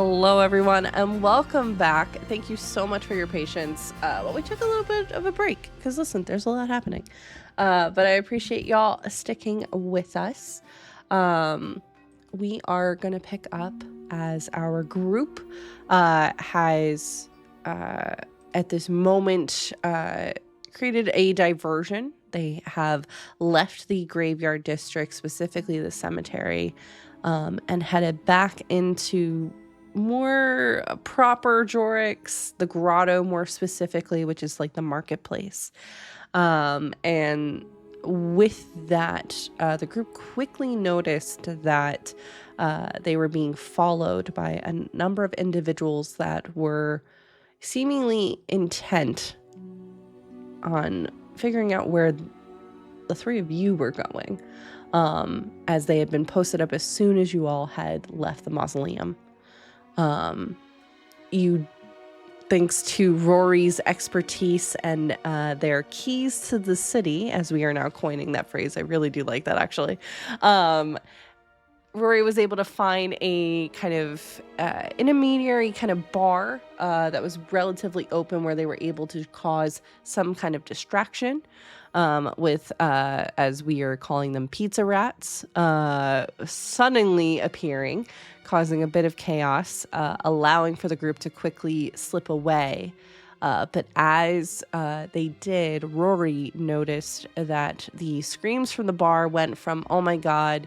Hello, everyone, and welcome back. Thank you so much for your patience. Well, we took a little bit of a break because, listen, there's a lot happening. But I appreciate y'all sticking with us. We are going to pick up as our group has, at this moment, created a diversion. They have left the graveyard district, specifically the cemetery, and headed back into more proper Jorix, the grotto more specifically, which is like the marketplace. And with that, the group quickly noticed that they were being followed by a number of individuals that were seemingly intent on figuring out where the three of you were going, as they had been posted up as soon as you all had left the mausoleum. You, thanks to Rory's expertise and their keys to the city, as we are now coining that phrase, I really do like that actually. Rory was able to find a kind of intermediary kind of bar that was relatively open, where they were able to cause some kind of distraction with, as we are calling them, pizza rats, suddenly appearing, causing a bit of chaos, allowing for the group to quickly slip away. But as they did, Rory noticed that the screams from the bar went from, "Oh my God,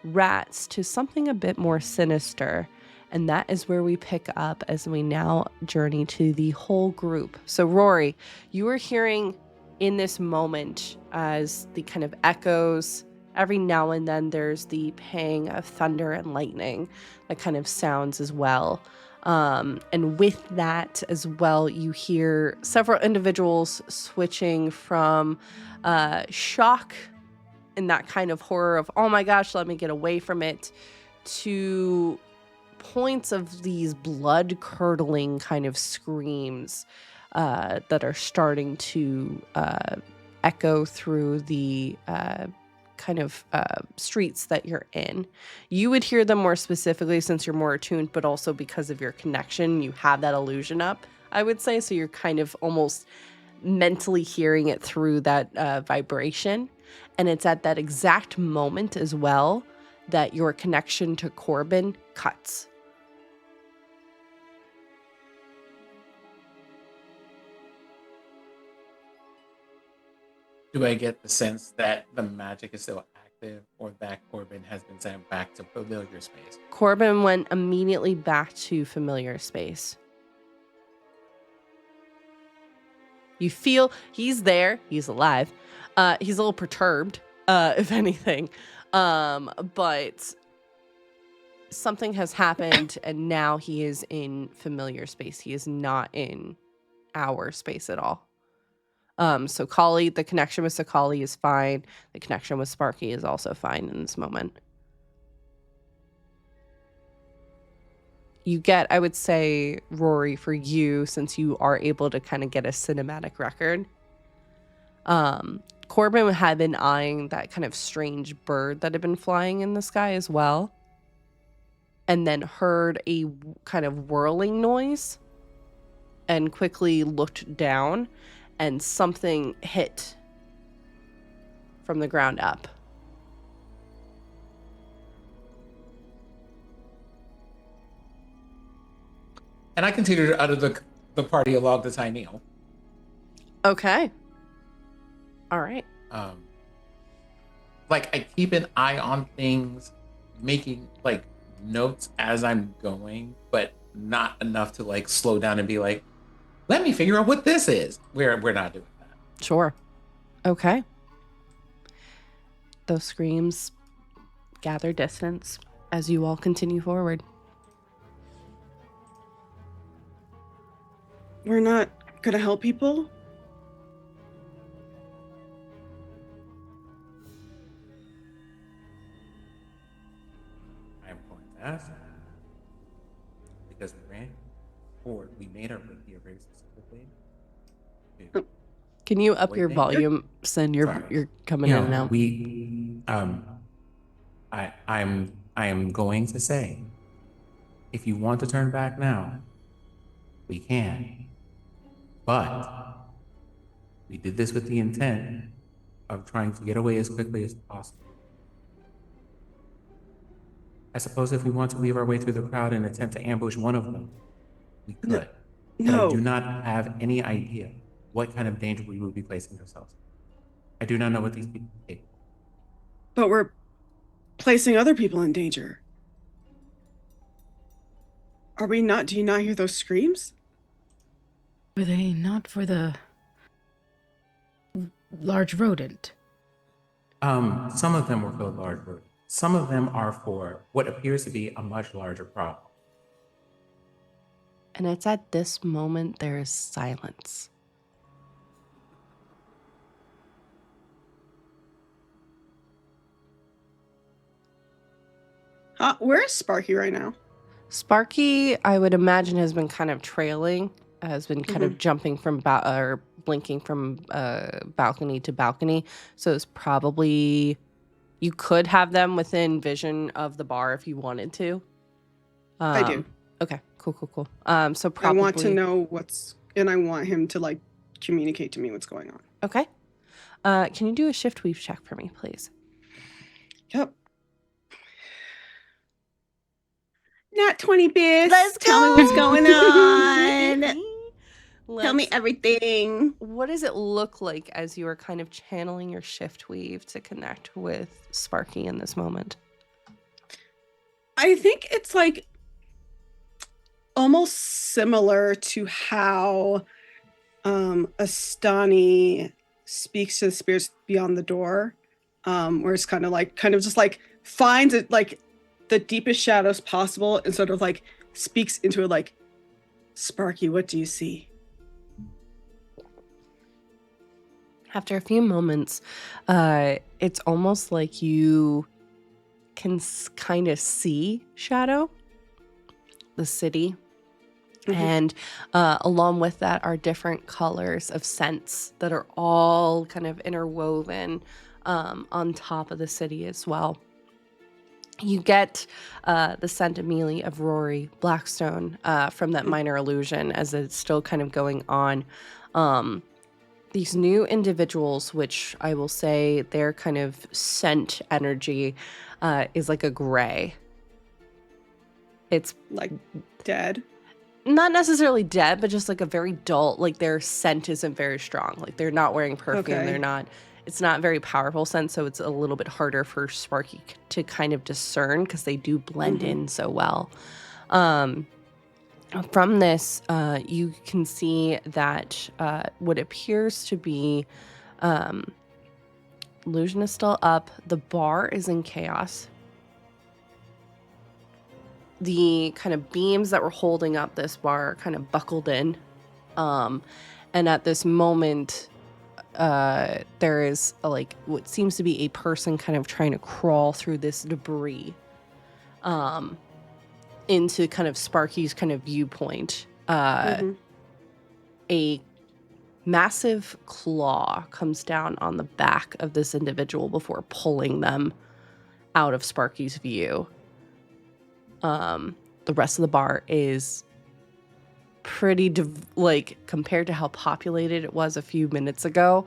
rats," to something a bit more sinister. And that is where we pick up as we now journey to the whole group. So Rory, you are hearing in this moment as the kind of echoes, every now and then there's the pang of thunder and lightning that kind of sounds as well. And with that as well, you hear several individuals switching from shock and that kind of horror of, "Oh my gosh, let me get away from it," to points of these blood-curdling kind of screams that are starting to echo through the kind of streets that you're in. You would hear them more specifically since you're more attuned, but also because of your connection, you have that illusion up, I would say. So you're kind of almost mentally hearing it through that vibration. And it's at that exact moment as well that your connection to Corbin cuts. Do I get the sense that the magic is still active, or that Corbin has been sent back to familiar space? Corbin went immediately back to familiar space. You feel he's there, he's alive. He's a little perturbed, if anything. But something has happened and now he is in familiar space. He is not in our space at all. So Kali, the connection with Sakali is fine. The connection with Sparky is also fine in this moment. You get, I would say, Rory, for you, since you are able to kind of get a cinematic record, Corbin had been eyeing that kind of strange bird that had been flying in the sky as well, and then heard a kind of whirling noise and quickly looked down, and something hit from the ground up. And I continue out of the party along the Tyneel. Okay. All right. Like, I keep an eye on things, making like notes as I'm going, but not enough to like slow down and be like, let me figure out what this is. We're not doing that. Sure. Okay. Those screams gather distance as you all continue forward. We're not gonna help people? I'm going to ask that because we ran forward. We made our way here very specifically. Can you up your volume, Sin? You're coming in and out. I am going to say, If you want to turn back now, we can. But we did this with the intent of trying to get away as quickly as possible. I suppose if we want to weave our way through the crowd and attempt to ambush one of them, we could. No, But I do no, not have any idea what kind of danger we would be placing ourselves in. I do not know what these people are capable of. but we're placing other people in danger. Are we not? Do you not hear those screams? Were they not for the large rodent? Some of them were for large rodents. Some of them are for what appears to be a much larger problem. And it's at this moment there is silence. Where is Sparky right now? Sparky, I would imagine, has been kind of trailing, has been kind of jumping from or blinking from balcony to balcony. So it's probably, you could have them within vision of the bar if you wanted to. I do. Okay, cool. So I probably want to know and I want him to like communicate to me what's going on. Okay. Can you do a shift weave check for me, please? Yep. Nat 20 bits. Let's Tell me go. what's going on. Tell me Let's- everything. What does it look like as you are kind of channeling your shift weave to connect with Sparky in this moment? I think it's like almost similar to how Astani speaks to the spirits beyond the door, where it's kind of just like finds it like the deepest shadows possible and sort of like speaks into it like, Sparky, what do you see? After a few moments, it's almost like you can kind of see Shadow, the city. And along with that are different colors of scents that are all kind of interwoven on top of the city as well. You get the scent immediately of Rory Blackstone from that minor illusion as it's still kind of going on. These new individuals, which I will say their kind of scent energy is like a gray. It's Like dead. not necessarily dead, but just like a very dull, like their scent isn't very strong. Like they're not wearing perfume. Okay. It's not very powerful scent. So it's a little bit harder for Sparky to kind of discern because they do blend in so well. From this, you can see that what appears to be illusion is still up. The bar is in chaos. The kind of beams that were holding up this bar are kind of buckled in. And at this moment, there is what seems to be a person kind of trying to crawl through this debris into kind of Sparky's kind of viewpoint. A massive claw comes down on the back of this individual before pulling them out of Sparky's view. The rest of the bar is pretty compared to how populated it was a few minutes ago,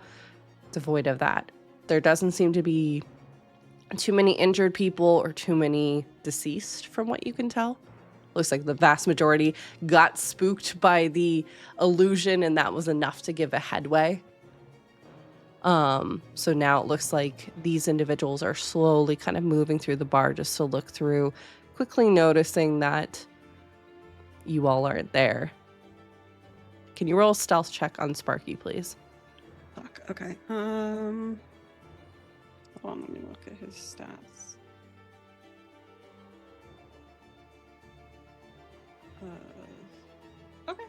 devoid of that. There doesn't seem to be too many injured people or too many deceased from what you can tell. Looks like the vast majority got spooked by the illusion and that was enough to give a headway. So now it looks like these individuals are slowly kind of moving through the bar just to look through, quickly noticing that you all aren't there. Can you roll a stealth check on Sparky, please? Fuck. Okay. Hold on, let me look at his stats. Okay.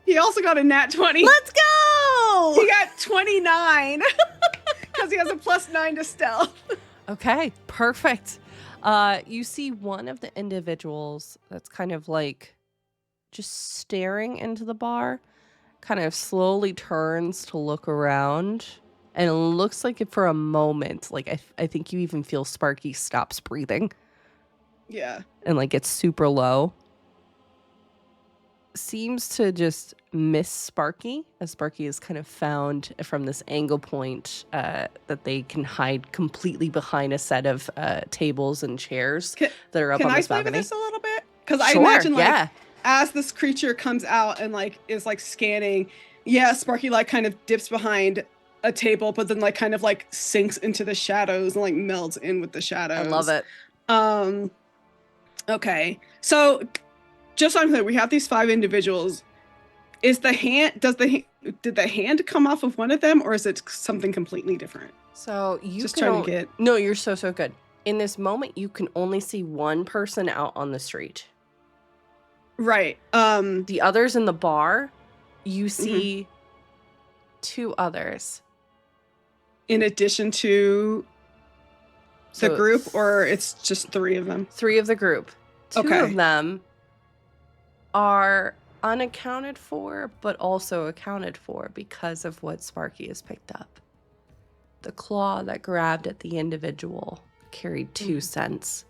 He also got a nat 20. Let's go! He got 29 because he has a +9 to stealth. Okay, perfect. You see one of the individuals that's kind of like just staring into the bar, kind of slowly turns to look around And it looks like for a moment, like I think you even feel Sparky stops breathing Yeah. and like gets super low. Seems to just miss Sparky, as Sparky is kind of found from this angle point that they can hide completely behind a set of tables and chairs that are up Can on I this flavor balcony. this a little bit? Because I Sure, imagine like yeah. as this creature comes out and like is like scanning, yeah, Sparky like kind of dips behind a table, but then like kind of like sinks into the shadows and like melds in with the shadows. I love it. Okay. So just so I'm clear, we have these 5 individuals. Is the hand did the hand come off of one of them, or is it something completely different? So you Just can trying to get No, you're so good. In this moment, you can only see one person out on the street. right. The others in the bar, you see 2 others. In addition to the So group, or it's just 3 of them? 3 of the group. 2 Okay. of them are unaccounted for, but also accounted for because of what Sparky has picked up. The claw that grabbed at the individual carried 2 cents.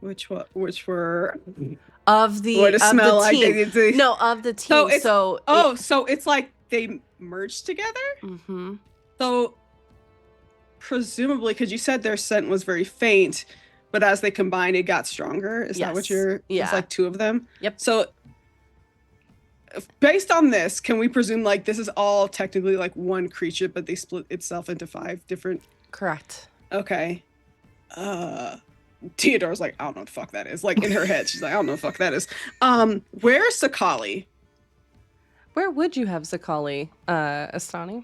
Which were Of the what a of smell the team. like. No, of the team. So it's like they merged together. Mm-hmm. So presumably, because you said their scent was very faint, but as they combined, it got stronger. Is that what you're? Yeah. It's like 2 of them. Yep. So based on this, can we presume like this is all technically like one creature, but they split itself into 5 different? Correct. Okay. Theodore's like, I don't know what the fuck that is. Like in her head, she's like, I don't know what the fuck that is. Where's Sakali? Where would you have Zakali, Astani?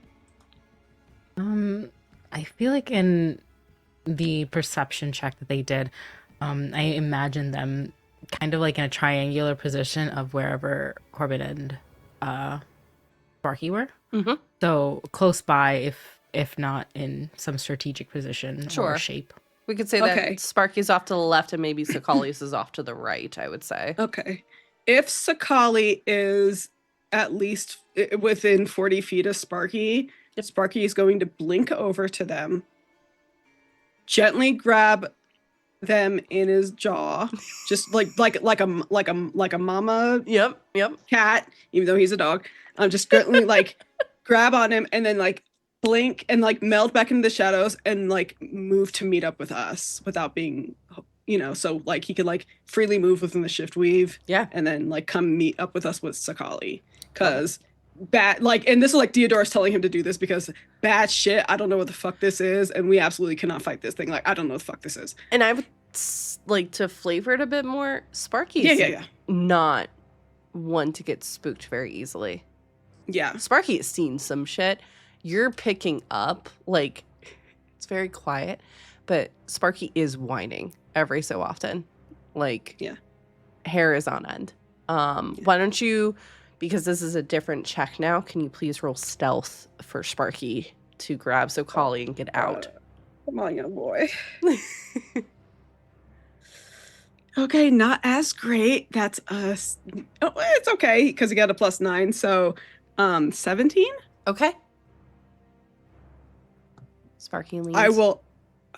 I feel like in the perception check that they did, I imagine them kind of like in a triangular position of wherever Corbin and Sparky were. Mm-hmm. So close by, if not in some strategic position or shape. We could say that Sparky's off to the left and maybe Sakali's is off to the right, I would say. Okay. If Sakali is at least within 40 feet of Sparky, Sparky is going to blink over to them, gently grab them in his jaw, just like a mama cat, even though he's a dog. Just gently like grab on him and then like blink and like meld back into the shadows and like move to meet up with us without being, so like he could like freely move within the shift weave. Yeah. And then like come meet up with us with Sakali. Cause and this is like Theodore's telling him to do this because bad shit, I don't know what the fuck this is, and we absolutely cannot fight this thing. Like, I don't know what the fuck this is. And I would like to flavor it a bit more. Sparky's not one to get spooked very easily. Yeah. Sparky has seen some shit. You're picking up, like, it's very quiet, but Sparky is whining every so often. Like, hair is on end. Why don't you, because this is a different check now, can you please roll stealth for Sparky to grab Sakali and get out? Come on, young boy. Okay, not as great. That's us. Oh, it's okay because he got a +9, so 17. Okay. Sparky leans. I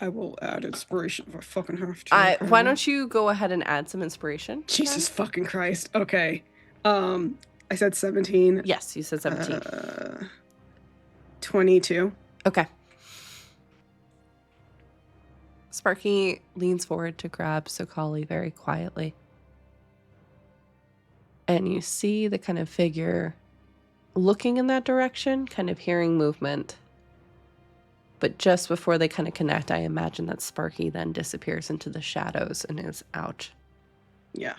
will add inspiration if I fucking have to. Why don't you go ahead and add some inspiration? Jesus fucking Christ. Okay. I said 17. Yes, you said 17. 22. Okay. Sparky leans forward to grab Sakali very quietly. And you see the kind of figure looking in that direction, kind of hearing movement. But just before they kind of connect, I imagine that Sparky then disappears into the shadows and is out. Yeah.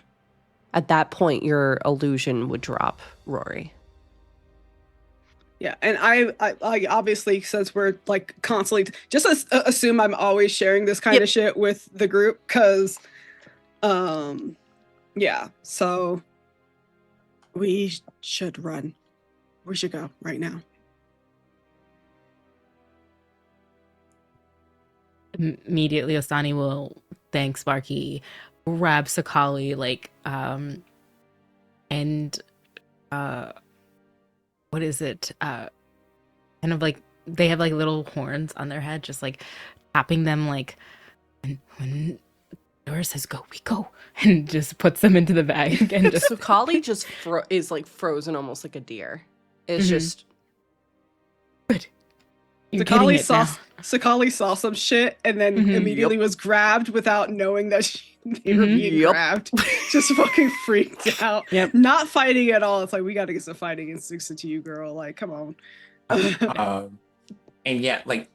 At that point, your illusion would drop, Rory. Yeah, and I obviously, since we're like constantly, just assume I'm always sharing this kind of shit with the group, because, yeah, so we should run. We should go right now. Immediately, Osani will thank Sparky, grab Sakali, like, and what is it? Kind of like they have like little horns on their head, just like tapping them like when Dora says go, we go, and just puts them into the bag and just So Kali just is like frozen almost like a deer. It's Mhm. just good. You're getting Sakali it now. Sakali saw some shit and then Mhm. immediately was grabbed without knowing that they were Mhm. being Yep. grabbed. Just fucking freaked out. Yep. Not fighting at all. It's like, we gotta get some fighting instincts into you, girl. Like, come on. And yet, like,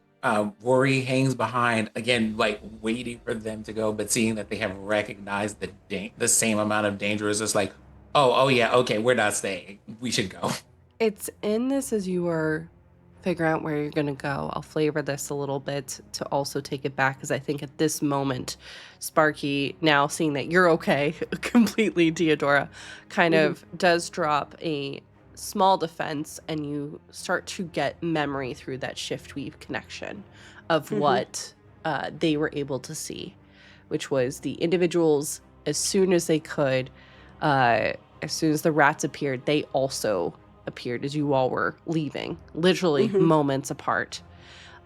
Rory hangs behind again, like waiting for them to go, but seeing that they have recognized the same amount of danger is just like, oh yeah, okay, we're not staying. We should go. it's in this as you are figuring out where you're gonna go. I'll flavor this a little bit to also take it back because I think at this moment, Sparky, now seeing that you're okay completely, Deodora, kind of does drop a small defense, and you start to get memory through that shift weave connection of what they were able to see, which was the individuals as soon as they could, as soon as the rats appeared, they also appeared as you all were leaving, literally moments apart.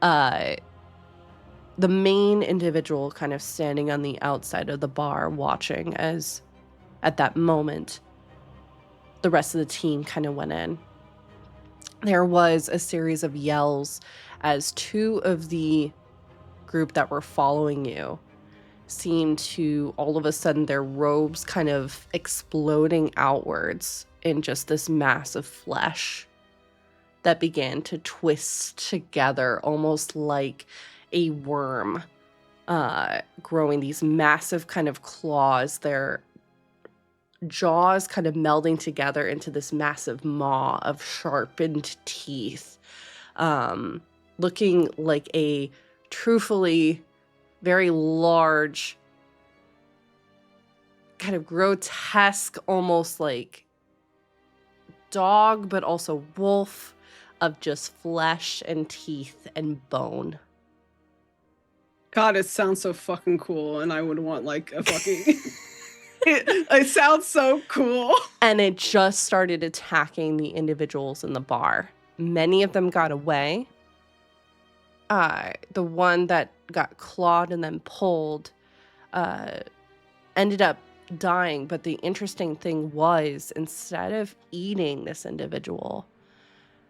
The main individual kind of standing on the outside of the bar watching as at that moment the rest of the team kind of went in. There was a series of yells as two of the group that were following you seemed to all of a sudden their robes kind of exploding outwards in just this mass of flesh that began to twist together almost like a worm, growing these massive kind of claws, their jaws kind of melding together into this massive maw of sharpened teeth, looking like a truthfully very large, kind of grotesque, almost like dog, but also wolf of just flesh and teeth and bone. God, it sounds so fucking cool, and I would want like a fucking. It sounds so cool. And it just started attacking the individuals in the bar. Many of them got away. The one that got clawed and then pulled ended up dying. But the interesting thing was, instead of eating this individual,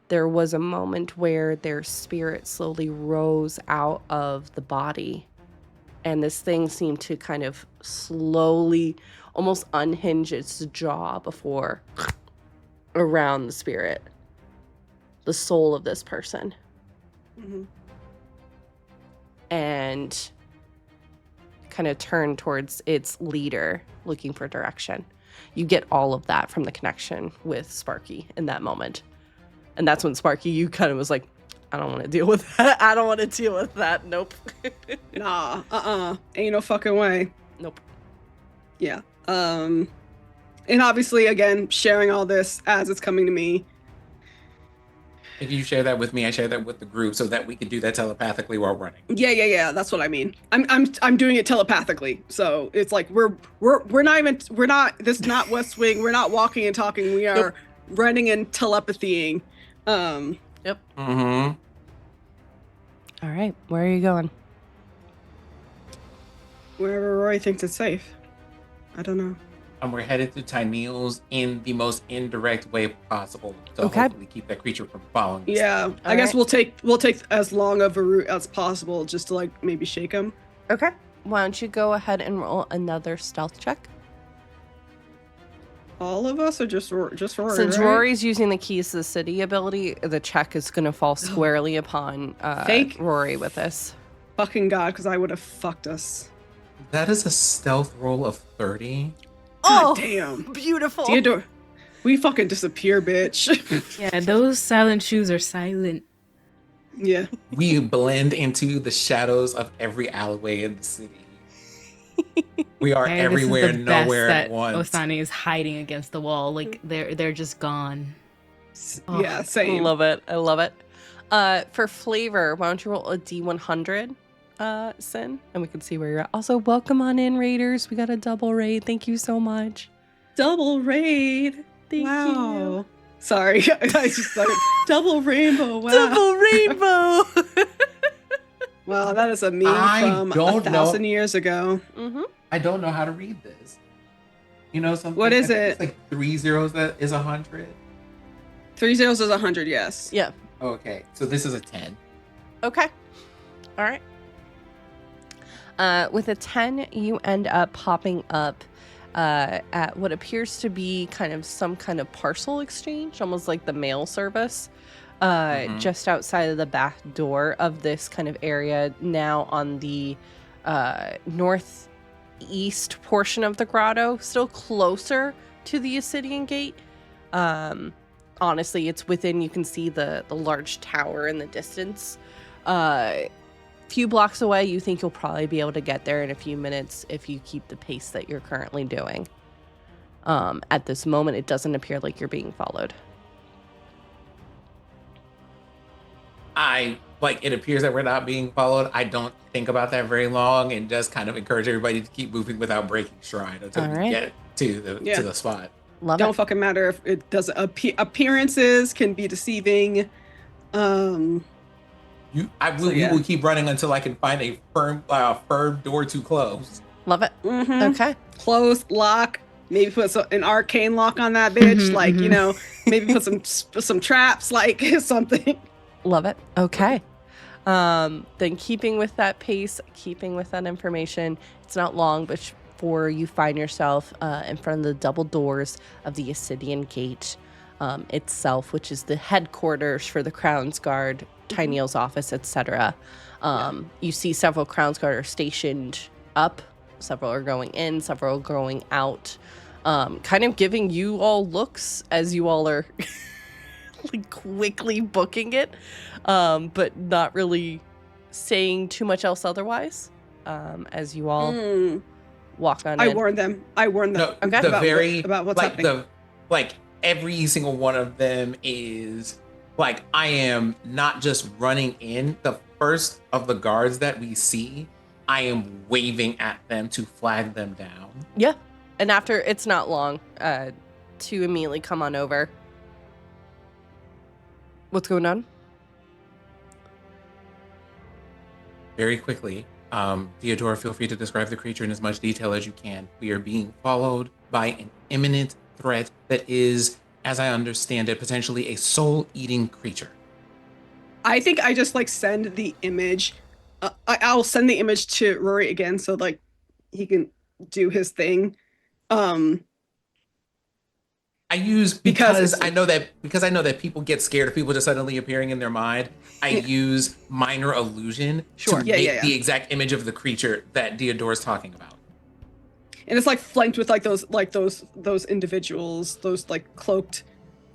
there was a moment where their spirit slowly rose out of the body. And this thing seemed to kind of slowly almost unhinge its jaw before around the spirit, the soul of this person. And kind of turn towards its leader, looking for direction. You get all of that from the connection with Sparky in that moment. And that's when Sparky, you kind of was like, I don't want to deal with that. I don't want to deal with that. Nope. Nah, ain't no fucking way. Nope. Yeah. And obviously, again, sharing all this as it's coming to me. If you share that with me, I share that with the group so that we can do that telepathically while running. Yeah. That's what I mean. I'm doing it telepathically. So it's like we're not. This is not West Wing. We're not walking and talking. We are running and telepathying. Yep. Mm-hmm. All right. Where are you going? Wherever Roy thinks it's safe. I don't know. And we're headed to Tyneal's in the most indirect way possible to Okay. hopefully keep that creature from following us. Yeah, I guess we'll take as long of a route as possible just to like maybe shake him. Okay. Why don't you go ahead and roll another stealth check? All of us, or just Rory? Since right? Rory's using the keys to the city ability, the check is going to fall squarely upon Thank- Rory with this. Fucking God, because I would have fucked us. That is a stealth roll of 30. God damn. Beautiful. Theodore, we fucking disappear, bitch. Yeah, those silent shoes are silent. Yeah. We blend into the shadows of every alleyway in the city. We are And everywhere, this is the best nowhere that at once. Osani is hiding against the wall. Like they're just gone. Oh, Yeah, I same. love it. I love it. For flavor, why don't you roll a D100, Sin, and we can see where you're at. Also, welcome on in, Raiders. We got a double raid. Thank you so much. Double raid. Thank you. Sorry, I just started double rainbow. Wow. Double rainbow. Well, that is a meme I from don't 1,000 know. years ago. Mm-hmm. I don't know how to read this. You know something? What is I think it? It's like 3 zeros that is 100. 3 zeros is 100, yes. Yeah. Okay, so this is a 10. Okay. All right. With a 10, you end up popping up at what appears to be kind of some kind of parcel exchange, almost like the mail service, just outside of the back door of this kind of area, now on the northeast portion of the grotto, still closer to the Ascidian Gate. Honestly, it's within, you can see the large tower in the distance. Few blocks away. You think you'll probably be able to get there in a few minutes if you keep the pace that you're currently doing. At this moment, it doesn't appear like you're being followed. It appears that we're not being followed. I don't think about that very long and just kind of encourage everybody to keep moving without breaking stride until we get to the spot. Love Don't it. fucking matter if it doesn't. Appearances can be deceiving. We will keep running until I can find a firm door to close. Love it. Mm-hmm. Okay. Close, lock. Maybe put an arcane lock on that bitch. Maybe put some traps, like something. Love it. Okay. Then keeping with that pace, keeping with that information, it's not long before you find yourself in front of the double doors of the Ascidian Gate itself, which is the headquarters for the Crown's Guard, Tyneal's office, etc. You see several Crown's Guard are stationed up. Several are going in, several are going out. Kind of giving you all looks as you all are like quickly booking it, but not really saying too much else otherwise, as you all walk on in. I warned them. No, Okay. About what's happening. Every single one of them is like, I am not just running in. The first of the guards that we see, I am waving at them to flag them down. Yeah. And after, it's not long to immediately come on over. What's going on? Very quickly, Theodora, feel free to describe the creature in as much detail as you can. We are being followed by an imminent threat that is, as I understand it, potentially a soul-eating creature. I think I just send the image. I'll send the image to Rory again so he can do his thing. I use because I know that people get scared of people just suddenly appearing in their mind. I use minor illusion to make the exact image of the creature that Theodora's talking about. And it's flanked with those individuals, those cloaked.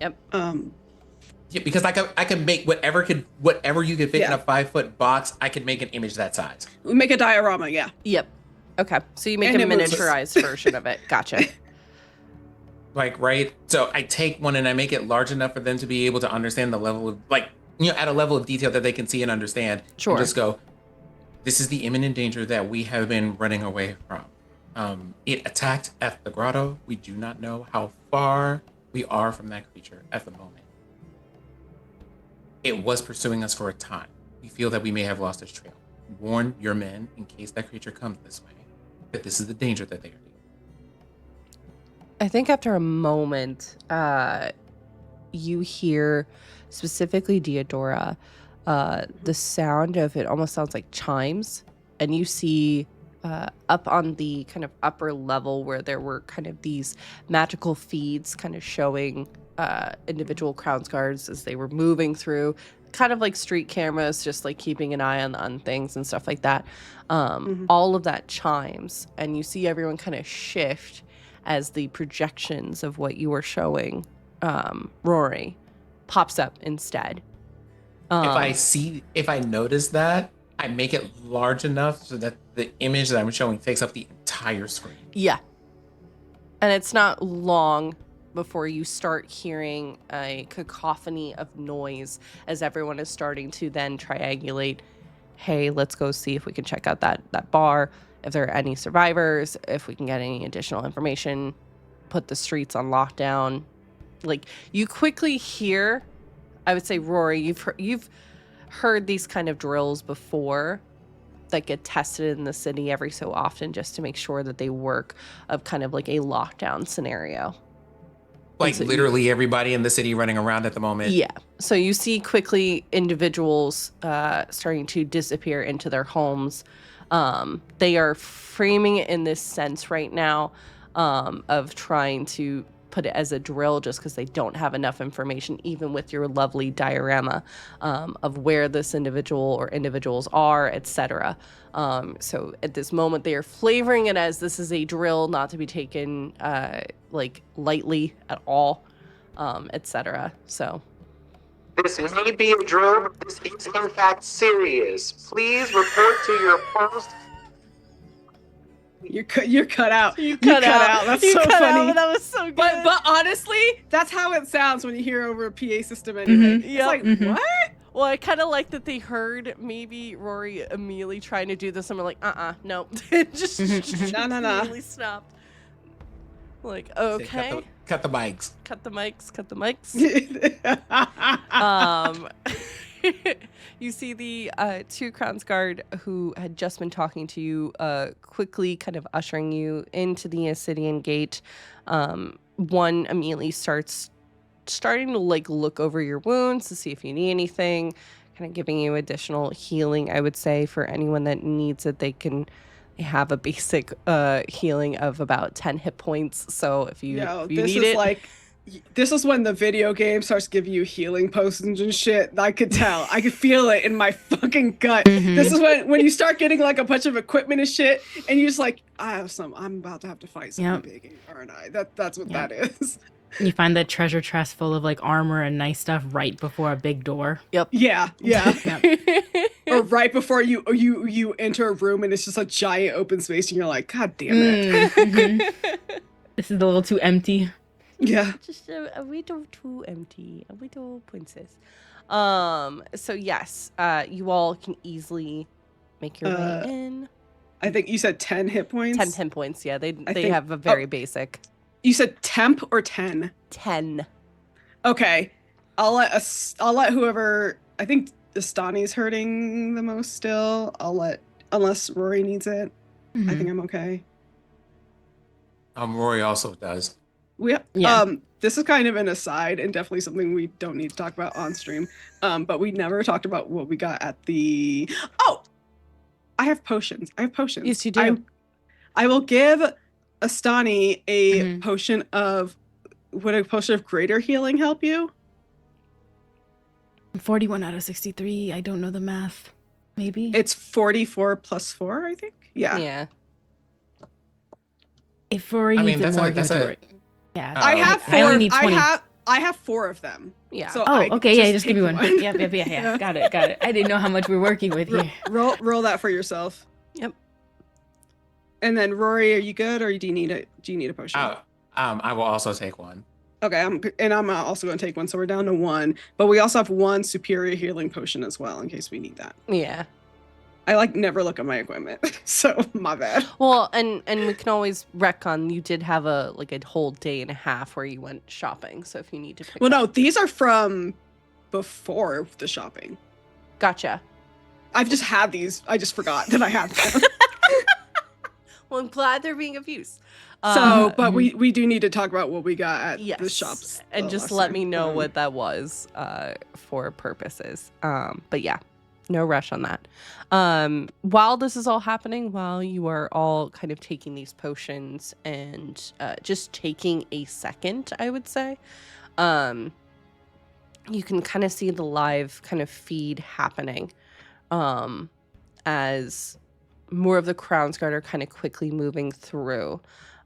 Yep. Yeah, because I can make whatever you could fit in a 5-foot box. I can make an image that size. We make a diorama. Yeah. Yep. Okay. So you make a miniaturized version of it. Gotcha. Right? So I take one and I make it large enough for them to be able to understand the level of, at a level of detail that they can see and understand. Sure. And just go, this is the imminent danger that we have been running away from. It attacked at the grotto. We do not know how far we are from that creature at the moment. It was pursuing us for a time. We feel that we may have lost its trail. Warn your men, in case that creature comes this way, that this is the danger that they are in. I think after a moment, you hear, specifically Theodora, the sound of it almost sounds like chimes, and you see up on the kind of upper level where there were kind of these magical feeds kind of showing individual Crown's Guards as they were moving through, kind of like street cameras, just keeping an eye on things and stuff like that. All of that chimes, and you see everyone kind of shift as the projections of what you were showing, Rory, pops up instead. If I notice that, I make it large enough so that the image that I'm showing takes up the entire screen. Yeah. And it's not long before you start hearing a cacophony of noise as everyone is starting to then triangulate. Hey, let's go see if we can check out that bar, if there are any survivors, if we can get any additional information, put the streets on lockdown, like you quickly hear, I would say, Rory, you've heard these kind of drills before that get tested in the city every so often just to make sure that they work, of kind of like a lockdown scenario. Like so literally everybody in the city running around at the moment. Yeah. So you see quickly individuals starting to disappear into their homes. They are framing it in this sense right now of trying to put it as a drill just because they don't have enough information, even with your lovely diorama of where this individual or individuals are, etc. So at this moment, they are flavoring it as this is a drill, not to be taken like lightly at all, etc. So This may be a drill, but this is in fact serious. Please report to your post. You're cut out. you cut out. That's You so cut funny. out, but that was so good. But honestly, that's how it sounds when you hear over a PA system anyway. Mhm. It's Yep. like, Mhm. what? Well, I kind of like that they heard maybe Rory immediately trying to do this, and we're like, nope. Just No. immediately stopped. Like, okay, Cut the mics. cut the mics. You see the two Crowns Guard who had just been talking to you quickly kind of ushering you into the Ascidian gate. One immediately starting to like look over your wounds to see if you need anything, kind of giving you additional healing. I would say for anyone that needs it, they have a basic healing of about 10 hit points. So if you this need is it, like, this is when the video game starts giving you healing potions and shit. I could tell. I could feel it in my fucking gut. Mhm. This is when you start getting like a bunch of equipment and shit, and you're just like, I'm about to have to fight something big, aren't I? That's what that is. You find the treasure chest full of like armor and nice stuff right before a big door. Yep. Yeah. Yep. Or right before you enter a room and it's just a giant open space and you're like, God damn it. Mhm. This is a little too empty. Yeah. Just a little too empty, a little princess. So yes, you all can easily make your way in. I think you said 10 hit points. 10 points, yeah. They think- have a very basic. You said temp or 10? 10. Okay. I'll let whoever, I think Astani's hurting the most still. Unless Rory needs it. I think I'm okay. Rory also does. Yeah. This is kind of an aside and definitely something we don't need to talk about on stream. But we never talked about what we got at the. Oh, I have potions. Yes, you do. I will give Astani a potion of. Would a potion of greater healing help you? 41 out of 63. I don't know the math. Maybe. It's 44 plus 4, I think. Yeah. Yeah. If Rory I needs mean, it more, that's give it to a- Rory. Yeah. I have I only four. need 20. I have 4 of them. Yeah. So Oh, okay. Yeah, just give me take one. Yep. Yeah. Got it. I didn't know how much we're working with here. Roll that for yourself. Yep. And then Rory, are you good, or do you need a potion? I will also take one. Okay, I'm also going to take one, so we're down to 1. But we also have 1 superior healing potion as well, in case we need that. Yeah. I never look at my equipment, so my bad. Well, and we can always retcon. You did have a whole day and a half where you went shopping, so if you need to pick Well, up. no, these are from before the shopping. Gotcha. I've just had these. I just forgot that I had them. Well, I'm glad they're being of use. So, but we do need to talk about what we got at Yes. the shops. And just last let time. me know what that was for purposes. But yeah, no rush on that. While this is all happening, while you are all kind of taking these potions and just taking a second, I would say, you can kind of see the live kind of feed happening as more of the Crown's Guard are kind of quickly moving through.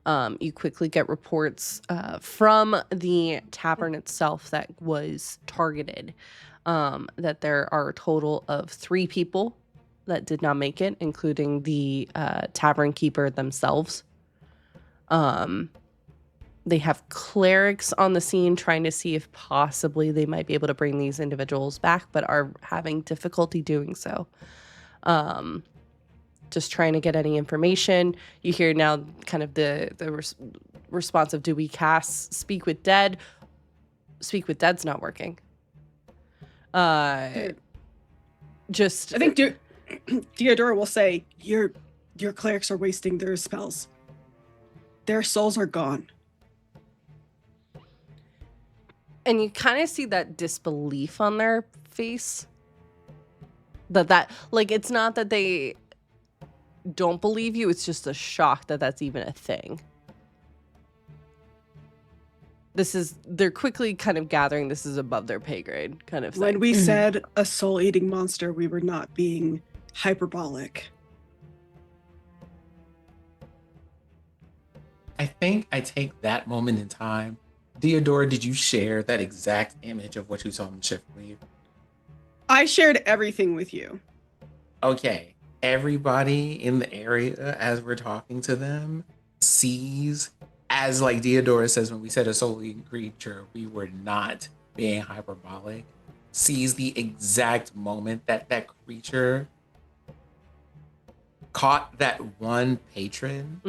You quickly get reports from the tavern itself that was targeted that there are a total of 3 people that did not make it, including the tavern keeper themselves. They have clerics on the scene trying to see if possibly they might be able to bring these individuals back, but are having difficulty doing so. Just trying to get any information. You hear now kind of the response of, do we cast Speak with Dead? speak with dead's not working. Dude, Just I think Diodora will say, your clerics are wasting their spells. Their souls are gone. and you kind of see that disbelief on their face. That like it's not that they don't believe you, it's just a shock that that's even a thing. They're quickly kind of gathering this is above their pay grade kind of thing. When we said a soul-eating monster, we were not being hyperbolic. I think I take that moment in time. Theodora, did you share that exact image of what you saw in the shift leave? I shared everything with you. Okay, everybody in the area, as we're talking to them, sees, as like Theodora says, when we said a soul-eating creature, we were not being hyperbolic, sees the exact moment that that creature caught that one patron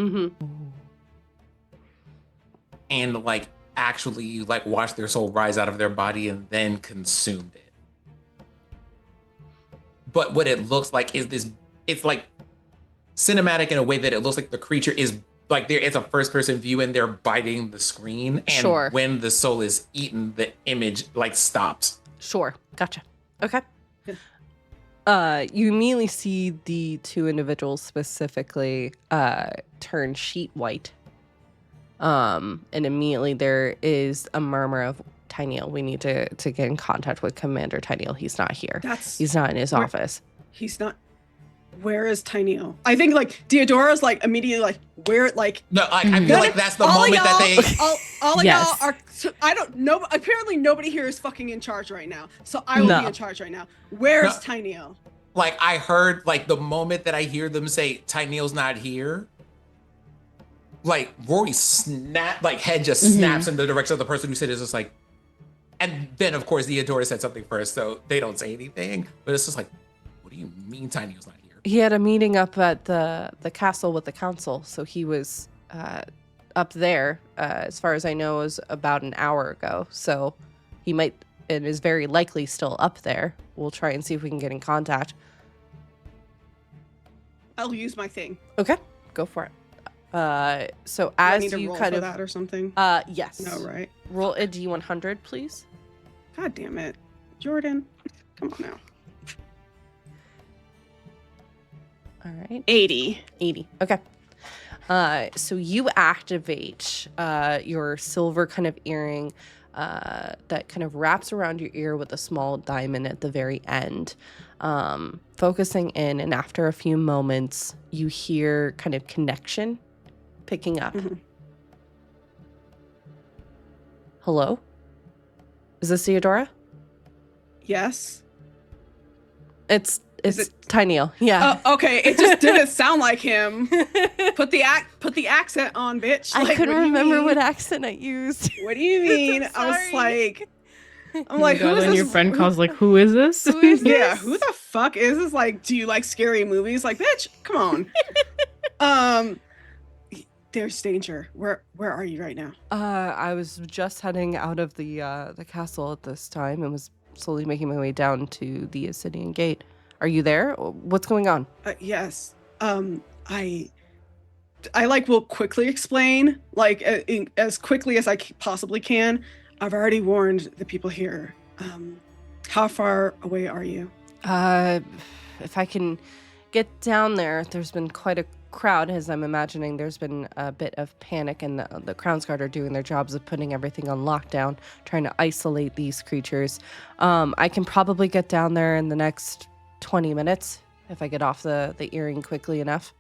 and like actually like watched their soul rise out of their body and then consumed it. But what it looks like is this, it's like cinematic in a way that it looks like the creature is like it's a first person view and they're biting the screen. And when the soul is eaten, the image like stops. Sure. Gotcha. Okay. You immediately see the two individuals specifically turn sheet white. And immediately there is a murmur of Tyneal. We need to get in contact with Commander Tyneal. He's not here. He's not in his office. He's not. Where is Tyneal? I think like Deodora's like immediately like where like no like I feel like that's the moment that they all of y'all are. I don't know. Apparently nobody here is fucking in charge right now. So I will be in charge right now. Where's Tyneal? Like I heard like the moment that I hear them say Tyneal's not here. Like Rory like head just snaps in the direction of the person who said it's just like, and then of course Theodora said something first, so they don't say anything. But it's just like, what do you mean Tyneal's not here? He had a meeting up at the castle with the council, so he was up there. As far as I know, it was about an hour ago. So he might and is very likely still up there. We'll try and see if we can get in contact. I'll use my thing. Okay, go for it. So Do I as need to you roll kind for of that or something. Yes. No, right? Roll a D100, please. God damn it, Jordan! Come on now. All right. 80. Okay. So you activate your silver kind of earring that kind of wraps around your ear with a small diamond at the very end, focusing in. And after a few moments, you hear kind of connection picking up. Hello? Is this Theodora? Yes. It's Tyneal. Yeah. Okay. It just didn't sound like him. Put the accent on, bitch. I Like, couldn't what do you remember mean? what accent I used. What do you mean? I was sorry. like, I'm like, who is Then this? your friend calls like, who is this? Who is Yeah, this? who the fuck is this? Like, do you like scary movies? Like, bitch, come on. There's danger. Where are you right now? I was just heading out of the castle at this time and was slowly making my way down to the Ascidian Gate. Are you there? What's going on? Yes. I like will quickly explain, like as quickly as I possibly can. I've already warned the people here. How far away are you? If I can get down there, there's been quite a crowd, as I'm imagining. There's been a bit of panic, and the Crownsguard are doing their jobs of putting everything on lockdown, trying to isolate these creatures. I can probably get down there in the next 20 minutes if I get off the earring quickly enough.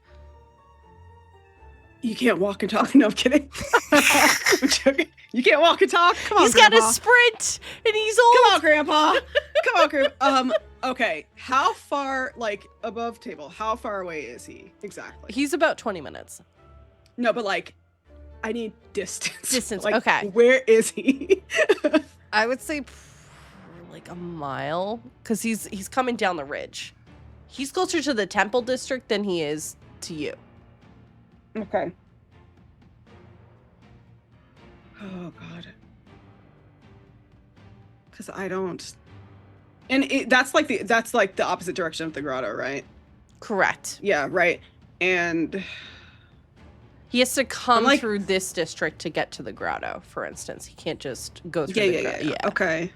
You can't walk and talk. No, I'm kidding. I'm joking. You can't walk and talk. Come on, He's Grandpa. got a sprint, and he's old. Come on, Grandpa. Come on, Grandpa. Okay. How far, like above table? How far away is he exactly? He's about 20 minutes. No, but like, I need distance. Distance. Like, Okay. Where is he? I would say like a mile, because he's coming down the ridge. He's closer to the Temple District than he is to you. Okay. Oh God. Because I don't. And that's like the opposite direction of the grotto, right? Correct. Yeah, right. And He has to come like- through this district to get to the grotto, for instance. He can't just go through yeah, the grotto. yeah. Okay.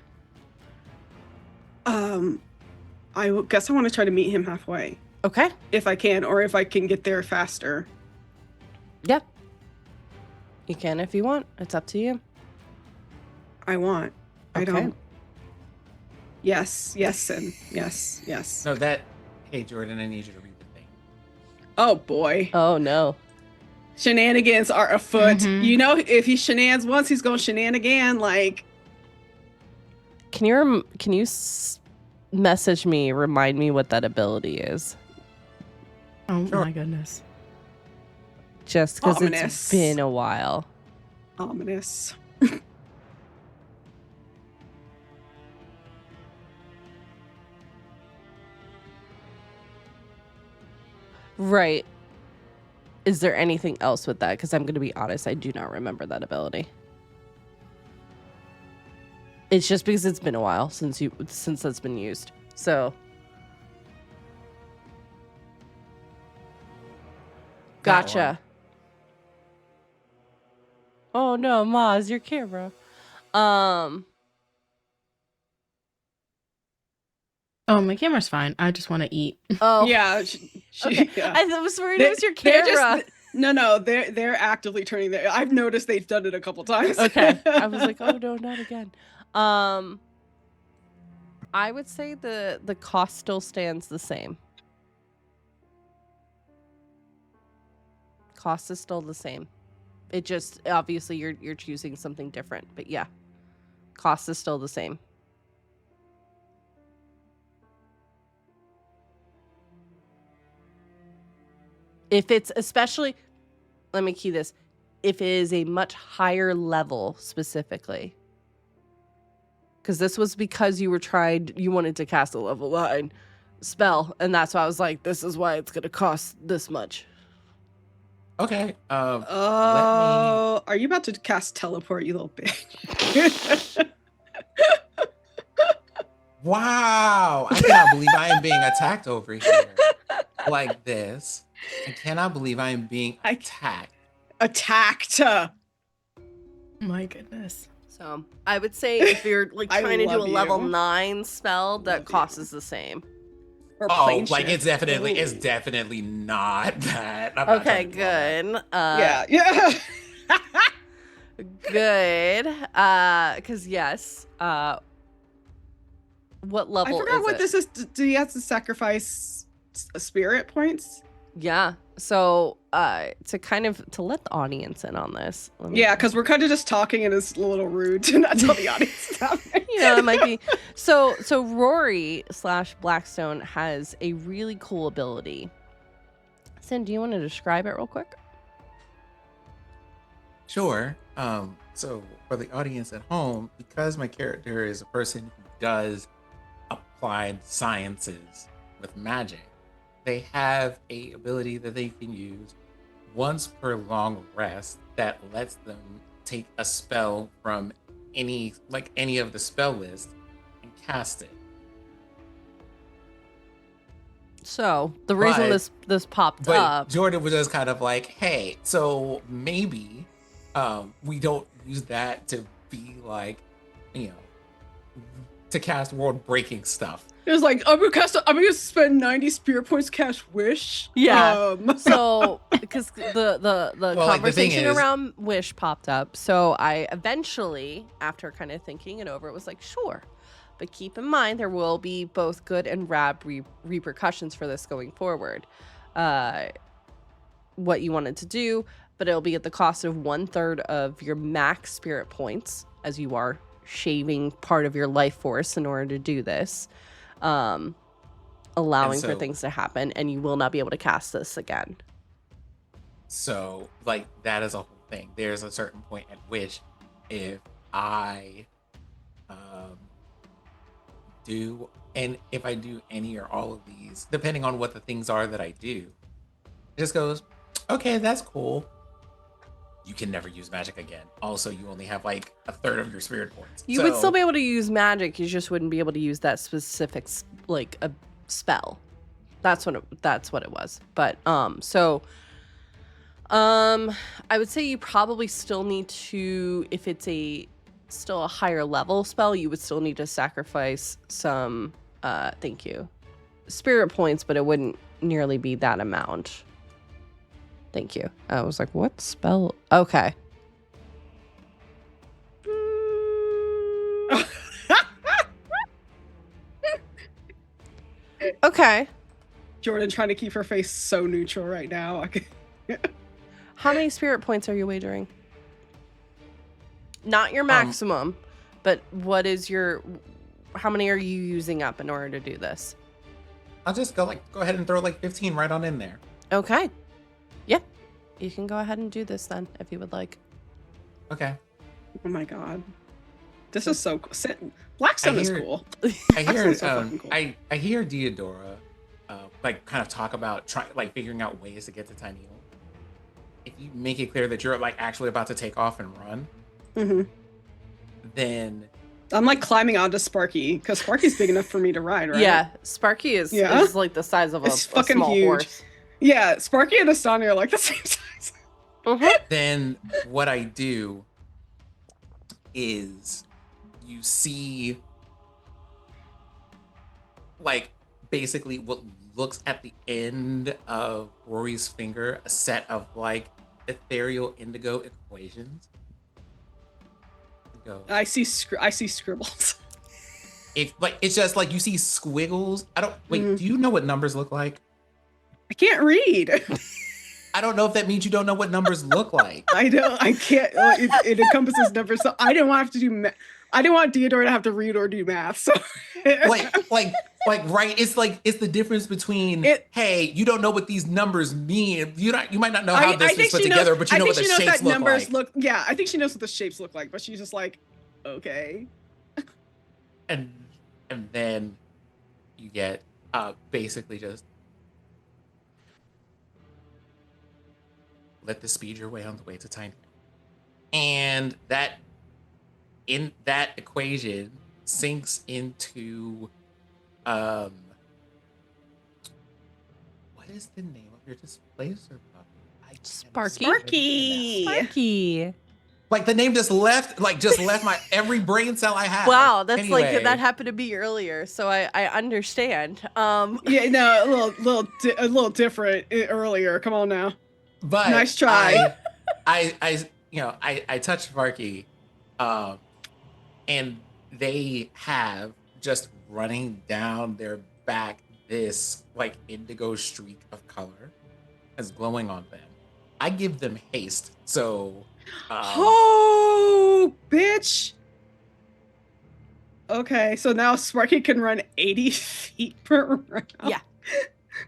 Guess I want to try to meet him halfway Okay. if I can, or if I can get there faster. Yeah. You can if you want. It's up to you. I want. I Okay. don't. Yes, and yes. No, that. Hey, Jordan, I need you to read the thing. Oh boy. Oh no. Shenanigans are afoot. Mhm. You know, if he shenanigans once, he's going shenanigan. Like, Can you message me, remind me what that ability is? Oh Sure. my goodness. Just because it's Ominous. been a while. ominous. Right. Is there anything else with that? Because I'm going to be honest, I do not remember that ability. It's just because it's been a while since that's been used. So. That Gotcha. Oh no, Maz, your camera. Oh, my camera's fine. I just want to eat. Oh. Yeah. Okay. Yeah. I was worried it was your They're camera. No, they're actively turning their. I've noticed they've done it a couple times. Okay. I was like, oh no, not again. I would say the cost still stands the same. Cost is still the same. It just obviously you're choosing something different, but yeah. Cost is still the same. If it's especially, let me key this, if it is a much higher level specifically. Because this was because you wanted to cast a level 9 spell, and that's why I was like, this is why it's going to cost this much. Okay. Oh, are you about to cast teleport, you little bitch? Wow! I cannot believe I am being attacked over here like this. I cannot believe I am being attacked. Attacked. My goodness. So I would say if you're like I trying to do a love level you. 9 spell, that Love cost you. is the same. Or Oh, plane like shift. it's Ooh. definitely not that. I'm not Okay, trying to do all that. good. Yeah. Good. Because yes. What I level forgot is what it? this is. Do you have to sacrifice spirit points? Yeah. So to let the audience in on this. let me- Yeah, because we're kind of just talking and it's a little rude to not tell the audience stuff. You know, it might be. So Rory / Blackstone has a really cool ability. Sin, do you want to describe it real quick? Sure. So for the audience at home, because my character is a person who does applied sciences with magic, they have a ability that they can use once per long rest that lets them take a spell from any of the spell list and cast it. So the reason But- this popped But up. Jordan was just kind of like, hey, so maybe we don't use that to be like, to cast world breaking stuff. It was like, I'm gonna spend 90 spirit points to cast wish. Yeah. So because the Well, the thing conversation is- around wish popped up, so I eventually, after kind of thinking it over, was like, sure, but keep in mind there will be both good and bad repercussions for this going forward. What you wanted to do, but it'll be at the cost of 1/3 of your max spirit points, as you are shaving part of your life force in order to do this. Allowing for so- things to happen, and you will not be able to cast this again. So, like, that is a whole thing. There's a certain point at which if I if I do any or all of these, depending on what the things are that I do, it just goes, okay, that's cool. you can never use magic again. Also, you only have like a third of your spirit points. You would still be able to use magic. You just wouldn't be able to use that specific like a spell. That's what it was. But I would say you probably still need to, if it's still a higher level spell, you would still need to sacrifice some thank you, spirit points, but it wouldn't nearly be that amount. Thank you. I was like, what spell? Okay. Okay. Jordan trying to keep her face so neutral right now. How many spirit points are you wagering? Not your maximum, but what is your... How many are you using up in order to do this? I'll just go ahead and throw like 15 right on in there. Okay. Yeah. You can go ahead and do this then, if you would like. Okay. Oh my god. This is so cool. Blackstone is cool. I hear so cool. I hear Diodora like kind of talk about figuring out ways to get to Tiny Home. If you make it clear that you're like actually about to take off and run, then I'm like climbing onto Sparky because Sparky's big enough for me to ride, right? Yeah, Sparky is like the size of a fucking small huge. horse. Yeah, Sparky and Astani are like the same size. Then what I do is you see like basically what looks at the end of Rory's finger, a set of like ethereal indigo equations. I see scribbles. It's just like you see squiggles. I don't wait. Do you know what numbers look like? I can't read. I don't know if that means you don't know what numbers look like. I can't. It encompasses numbers, so I didn't want to have to do. I didn't want Diodora to have to read or do math. So right. It's the difference between hey, you don't know what these numbers mean. You might not know how this is put together, but you know what the shapes look like. Yeah, I think she knows what the shapes look like, but she's just like, okay. And then you get basically just let this speed your way on the way to Tiny. And that in that equation sinks into what is the name of your displacer puppy? Sparky. Like the name just left my every brain cell I have. Wow, that's anyway. like that happened to me earlier, so I understand. Yeah, no, a little different earlier. Come on now. But nice try. I touched Sparky, and they have just running down their back this like indigo streak of color is glowing on them. I give them haste, so oh bitch. Okay, so now Sparky can run 80 feet per round. Yeah.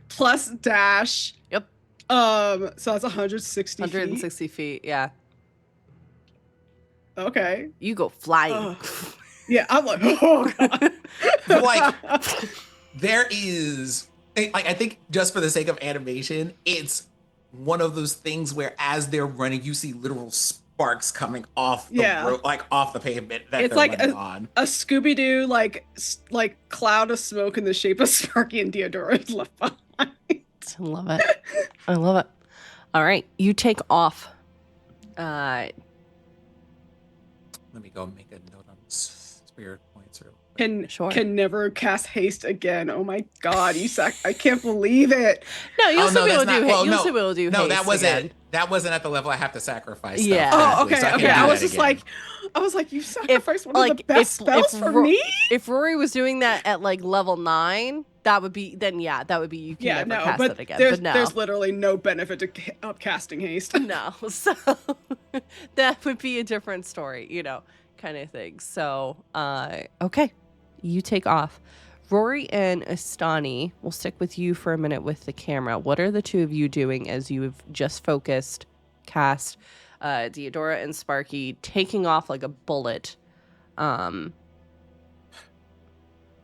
Plus dash. Yep. So that's 160 feet, yeah. Okay. You go flying. Yeah, I'm like, oh god. Like there is like I think just for the sake of animation, it's one of those things where as they're running, you see literal sparks coming off the road, like off the pavement that it's they're like running on. A Scooby-Doo like cloud of smoke in the shape of Sparky and Diodora left behind. I love it. I love it. All right, you take off. Let me go make a note on spirit points. Can never cast haste again. Oh my god, I can't believe it. No, you'll still be able to do haste. You'll still be able to do haste. No, that wasn't again. That wasn't at the level I have to sacrifice. Yeah. Oh, okay. I was just like, you sacrificed one of the best spells for me. If Rory was doing that at like level 9, that would be you can never cast it again. But no, there's literally no benefit to casting haste. No, so that would be a different story, kind of thing. So, okay, you take off. Rory and Astani, we'll stick with you for a minute with the camera. What are the two of you doing as you have just cast Diodora and Sparky taking off like a bullet? What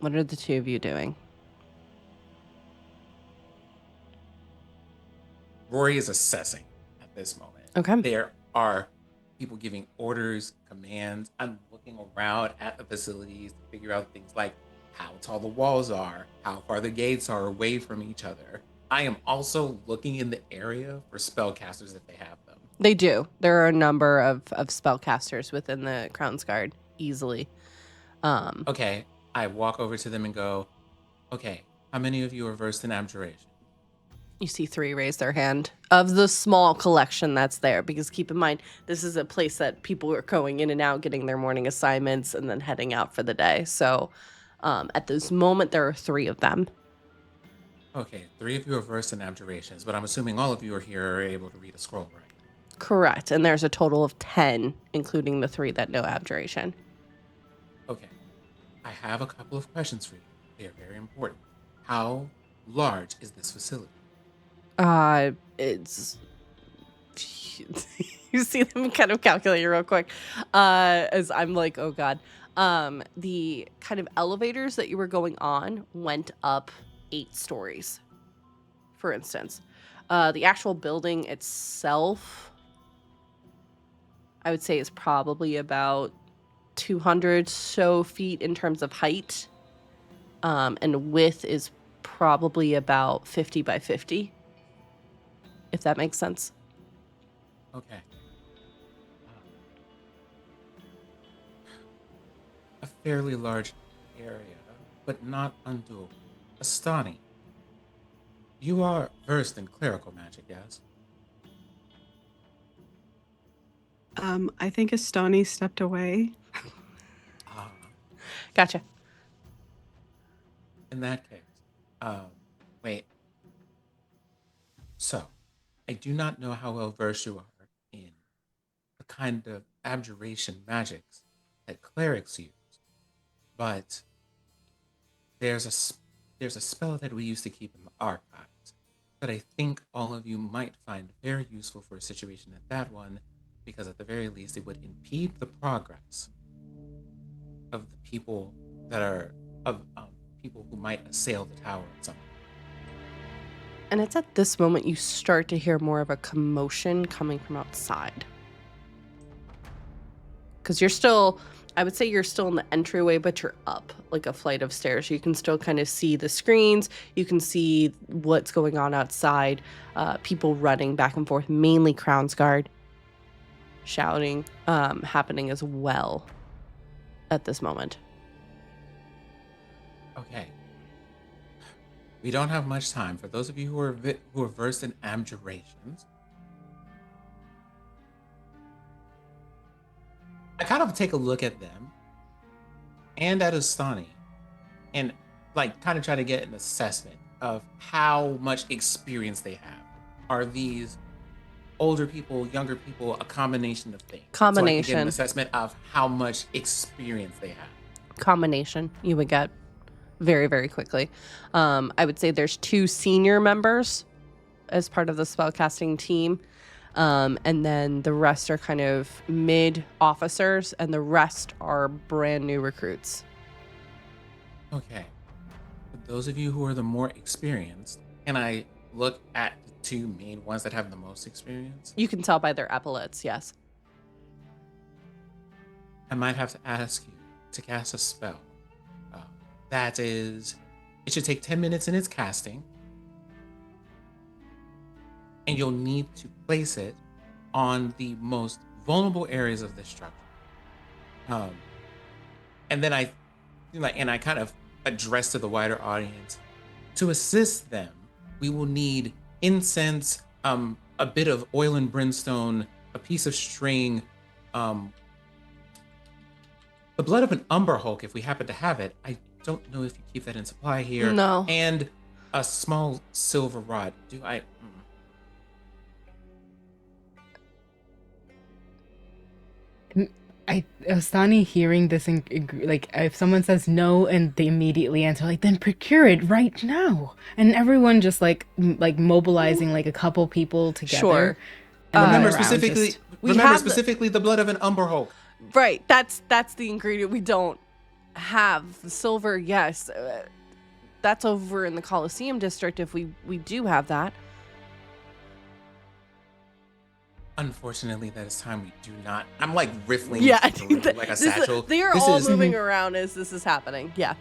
are the two of you doing? Rory is assessing at this moment. Okay. There are people giving orders, commands. I'm looking around at the facilities to figure out things like how tall the walls are, how far the gates are away from each other. I am also looking in the area for spellcasters if they have them. They do. There are a number of spellcasters within the Crown's Guard, easily. Okay, I walk over to them and go, okay, how many of you are versed in abjuration? You see 3 raise their hand of the small collection that's there, because keep in mind, this is a place that people are going in and out, getting their morning assignments, and then heading out for the day. So at this moment, there are 3 of them. Okay, 3 of you are versed in abjurations, but I'm assuming all of you are here are able to read a scroll, right? Correct. And there's a total of 10, including the 3 that know abjuration. Okay, I have a couple of questions for you. They are very important. How large is this facility? It's you see them kind of calculate real quick, as I'm like, oh god. The kind of elevators that you were going on went up 8 stories, for instance. The actual building itself, I would say, is probably about 200 so feet in terms of height, and width is probably about 50 by 50. If that makes sense. Okay. A fairly large area, but not undoable. Astani, you are versed in clerical magic, yes? I think Astani stepped away. Ah, Gotcha. in that case, wait. So, I do not know how well versed you are in the kind of abjuration magics that clerics use, but there's a spell that we used to keep in the archives that I think all of you might find very useful for a situation like that one, because at the very least it would impede the progress of the people that are of people who might assail the tower at some point. And it's at this moment you start to hear more of a commotion coming from outside. Because you're still, I would say you're still in the entryway, but you're up like a flight of stairs. You can still kind of see the screens. You can see what's going on outside. People running back and forth, mainly Crown's Guard. Shouting happening as well at this moment. Okay. We don't have much time. For those of you who are versed in abjurations, I kind of take a look at them and at Astani and like kind of try to get an assessment of how much experience they have. Are these older people, younger people, a combination of things? So I can get Combination. an assessment of how much experience they have. Combination you would get very, very quickly. I would say there's 2 senior members as part of the spellcasting team. And then the rest are kind of mid officers, and the rest are brand new recruits. Okay. For those of you who are the more experienced, can I look at the 2 main ones that have the most experience? You can tell by their epaulets, yes. I might have to ask you to cast a spell. That is, it should take 10 minutes in its casting, and you'll need to place it on the most vulnerable areas of this structure. And then I kind of address to the wider audience. To assist them, we will need incense, a bit of oil and brimstone, a piece of string, the blood of an Umber Hulk, if we happen to have it. I don't know if you keep that in supply here. No. And a small silver rod. Do I? Ostani hearing this, like, if someone says no and they immediately answer, like, then procure it right now. And everyone just, like mobilizing, like, a couple people together. Sure. Remember around specifically. just- Remember specifically the blood of an Umber Hulk. Right. That's the ingredient we don't have. The silver, yes. That's over in the Coliseum district if we do have that. Unfortunately, that is time we do not. I'm like riffling Yeah, into the room like a satchel. they are This all is moving around as this is happening. Yeah.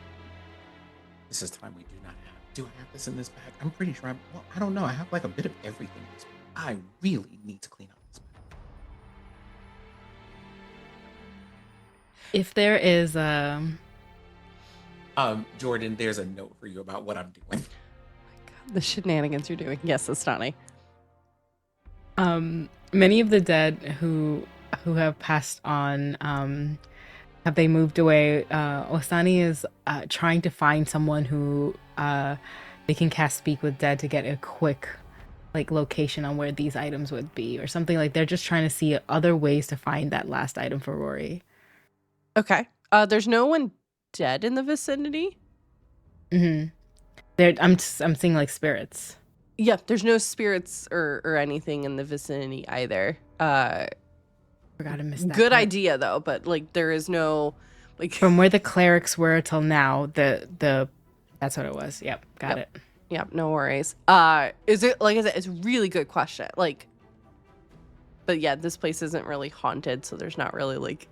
this is time we do not have. Do I have this in this bag? I'm pretty sure. Well, I don't know. I have like a bit of everything in this bag. I really need to clean up this bag. If there is Jordan, there's a note for you about what I'm doing. The shenanigans you're doing. Yes, Astani. many of the dead who have passed on, have they moved away? Osani is trying to find someone who they can cast Speak with Dead to get a quick like location on where these items would be or something. Like they're just trying to see other ways to find that last item for Rory. Okay. There's no one dead in the vicinity. Mm-hmm. I'm seeing like spirits. Yeah, there's no spirits or anything in the vicinity either. Forgot to miss that. Good part. idea though, but like there is no like From where the clerics were till now, the that's what it was. Yep, got it. Yeah, no worries. Is it like I said, it's a really good question. Like, but yeah, this place isn't really haunted, so there's not really like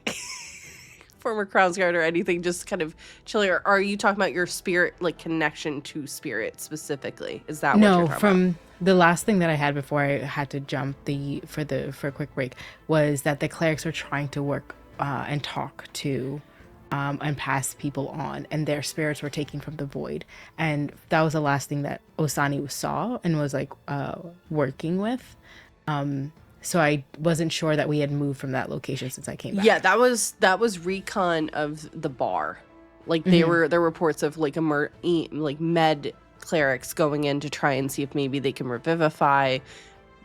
former Crownsguard or anything. Just kind of chilly. Or are you talking about your spirit, like connection to spirit specifically? Is that what No, you're talking from about? the last thing that I had before I had to jump for a quick break was that the clerics are trying to work and talk to and pass people on, and their spirits were taken from the void, and that was the last thing that Osani saw and was like working with. So I wasn't sure that we had moved from that location since I came back. Yeah, that was recon of the bar. Like there were reports of like like med clerics going in to try and see if maybe they can revivify,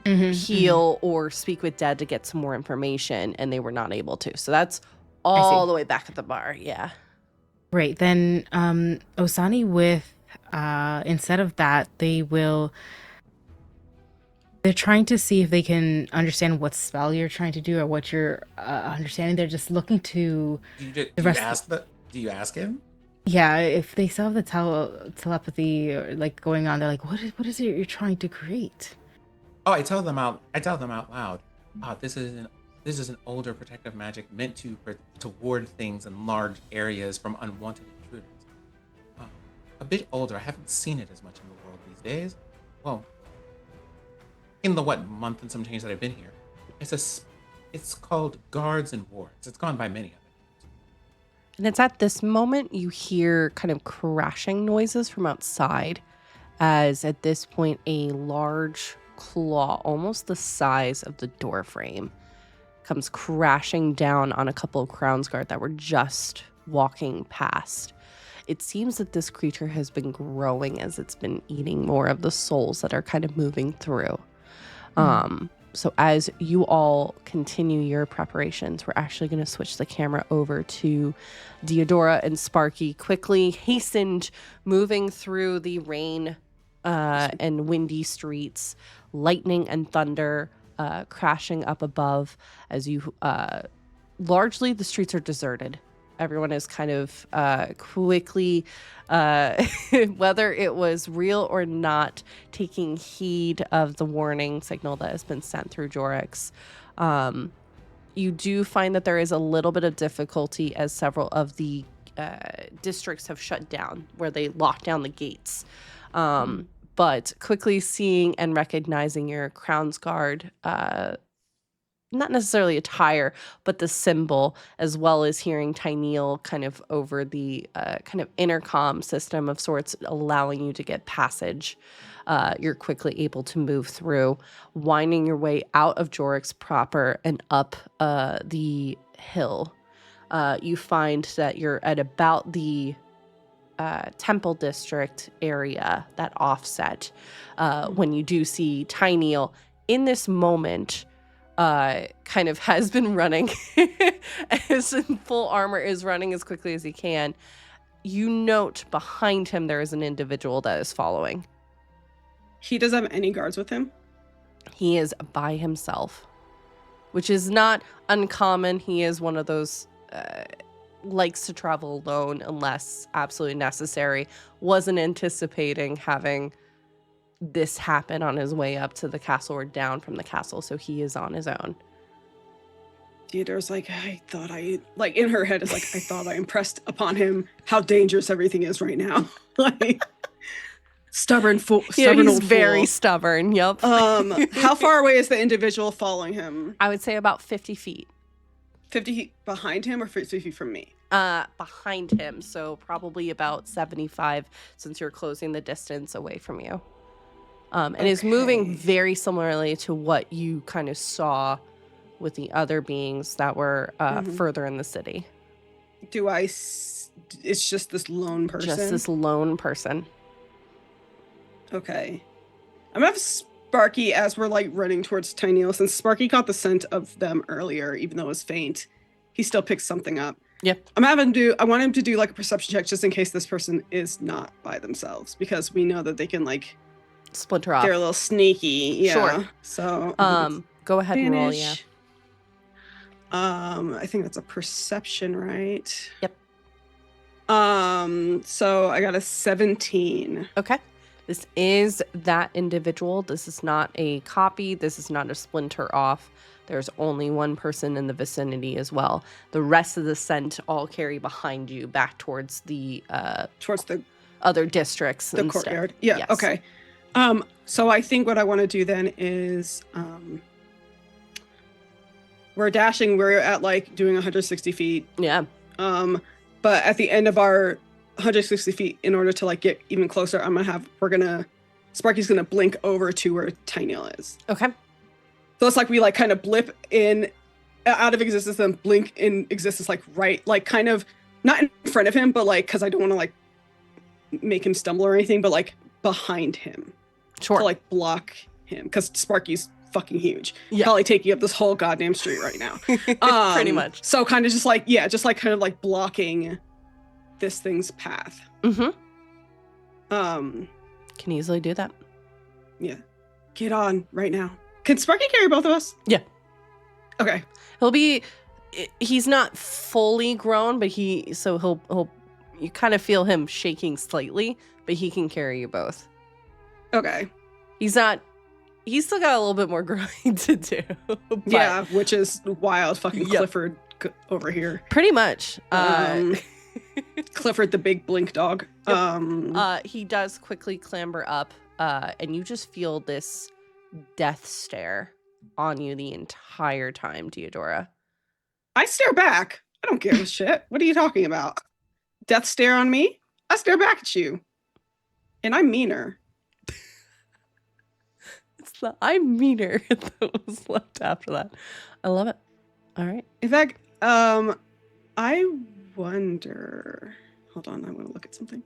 heal, or speak with dead to get some more information, and they were not able to. So that's all the way back at the bar. Yeah. Right. Then Osani with instead of that, they're trying to see if they can understand what spell you're trying to do or what you're understanding. They're just looking to Do you ask him? Yeah, if they still have the telepathy or like going on, they're like, what is it you're trying to create? Oh, I tell them out loud. This is an older protective magic meant to ward things in large areas from unwanted intruders. A bit older. I haven't seen it as much in the world these days. Well, in the month and some change that I've been here, it's called Guards and Wards. It's gone by many of it. And it's at this moment you hear kind of crashing noises from outside, as at this point a large claw, almost the size of the door frame, comes crashing down on a couple of Crownsguard that were just walking past. It seems that this creature has been growing as it's been eating more of the souls that are kind of moving through. So as you all continue your preparations, we're actually going to switch the camera over to Deodora and Sparky, quickly hastened moving through the rain and windy streets, lightning and thunder crashing up above as you largely the streets are deserted. Everyone is kind of quickly, whether it was real or not, taking heed of the warning signal that has been sent through Jorix. You do find that there is a little bit of difficulty as several of the districts have shut down, where they lock down the gates. But quickly seeing and recognizing your Crownsguard, not necessarily attire, but the symbol, as well as hearing Tyneal kind of over the kind of intercom system of sorts, allowing you to get passage. You're quickly able to move through, winding your way out of Jorix proper and up the hill. You find that you're at about the Temple District area, that offset, when you do see Tyneal in this moment. Kind of has been running as in full armor, is running as quickly as he can. You note behind him there is an individual that is following. He doesn't have any guards with him? He is by himself, which is not uncommon. He is one of those likes to travel alone unless absolutely necessary. Wasn't anticipating having this happen on his way up to the castle or down from the castle, so he is on his own. Theodore's like, in her head is like, I thought I impressed upon him how dangerous everything is right now. Like, stubborn He's old very fool. stubborn. Yep. How far away is the individual following him? I would say about 50 feet. 50 feet behind him or 50 feet from me? Behind him, so probably about 75 since you're closing the distance away from you. And is moving very similarly to what you kind of saw with the other beings that were further in the city. It's just this lone person? Just this lone person. Okay. I'm gonna have Sparky, as we're like running towards Tyneal, since Sparky caught the scent of them earlier, even though it was faint, he still picks something up. Yep. I want him to do like a perception check just in case this person is not by themselves, because we know that they can like splinter off. They're a little sneaky. Yeah. Sure. So go ahead and roll, yeah. I think that's a perception, right? Yep. So I got a 17. Okay. This is that individual. This is not a copy. This is not a splinter off. There's only one person in the vicinity as well. The rest of the scent all carry behind you back towards the other districts. The courtyard. Yeah. Yes. Okay. So I think what I want to do then is we're dashing. We're at like doing 160 feet. Yeah. But at the end of our 160 feet, in order to like get even closer, Sparky's gonna blink over to where Tyneal is. Okay. So it's like we like kind of blip in out of existence and blink in existence, like right, like kind of not in front of him, but like, cause I don't want to like make him stumble or anything, but like behind him. Sure. To like block him, cause Sparky's fucking huge. Yeah. Probably taking up this whole goddamn street right now. Pretty much. So kind of just like kind of like blocking this thing's path. Mm-hmm. Can easily do that. Yeah. Get on right now. Can Sparky carry both of us? Yeah. Okay. He's not fully grown, but you kind of feel him shaking slightly, but he can carry you both. Okay. He's still got a little bit more growing to do. Yeah, which is wild fucking Clifford over here. Pretty much. Clifford the big blink dog. Yep. He does quickly clamber up, and you just feel this death stare on you the entire time, Theodora. I stare back. I don't give a shit. What are you talking about? Death stare on me? I stare back at you. And I'm meaner. I'm meaner that was left after that. I love it. All right. In fact, I wonder. Hold on, I want to look at something.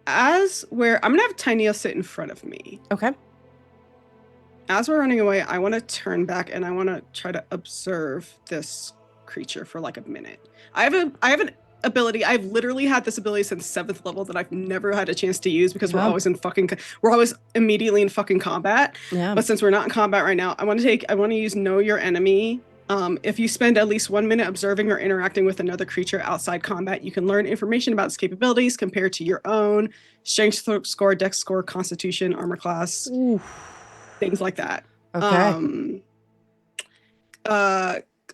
I'm gonna have Tyneal sit in front of me. Okay. As we're running away, I want to turn back and I want to try to observe this creature for like a minute. I have an ability. I've literally had this ability since 7th level that I've never had a chance to use because we're always immediately in fucking combat. Yeah. But since we're not in combat right now, I want to use Know Your Enemy. If you spend at least 1 minute observing or interacting with another creature outside combat, you can learn information about its capabilities compared to your own strength score, dex score, constitution, armor class, things like that. Okay.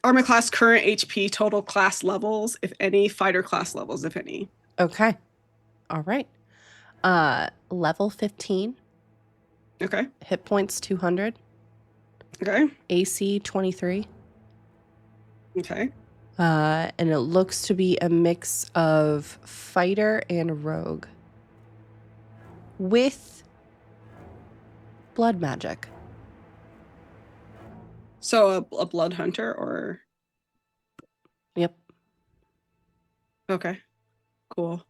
Armor class, current HP, total class levels, if any, fighter class levels, if any. Okay. All right. Level 15. Okay. Hit points 200. Okay. AC 23. Okay. And it looks to be a mix of fighter and rogue with blood magic. So a blood hunter or? Yep. Okay. Cool.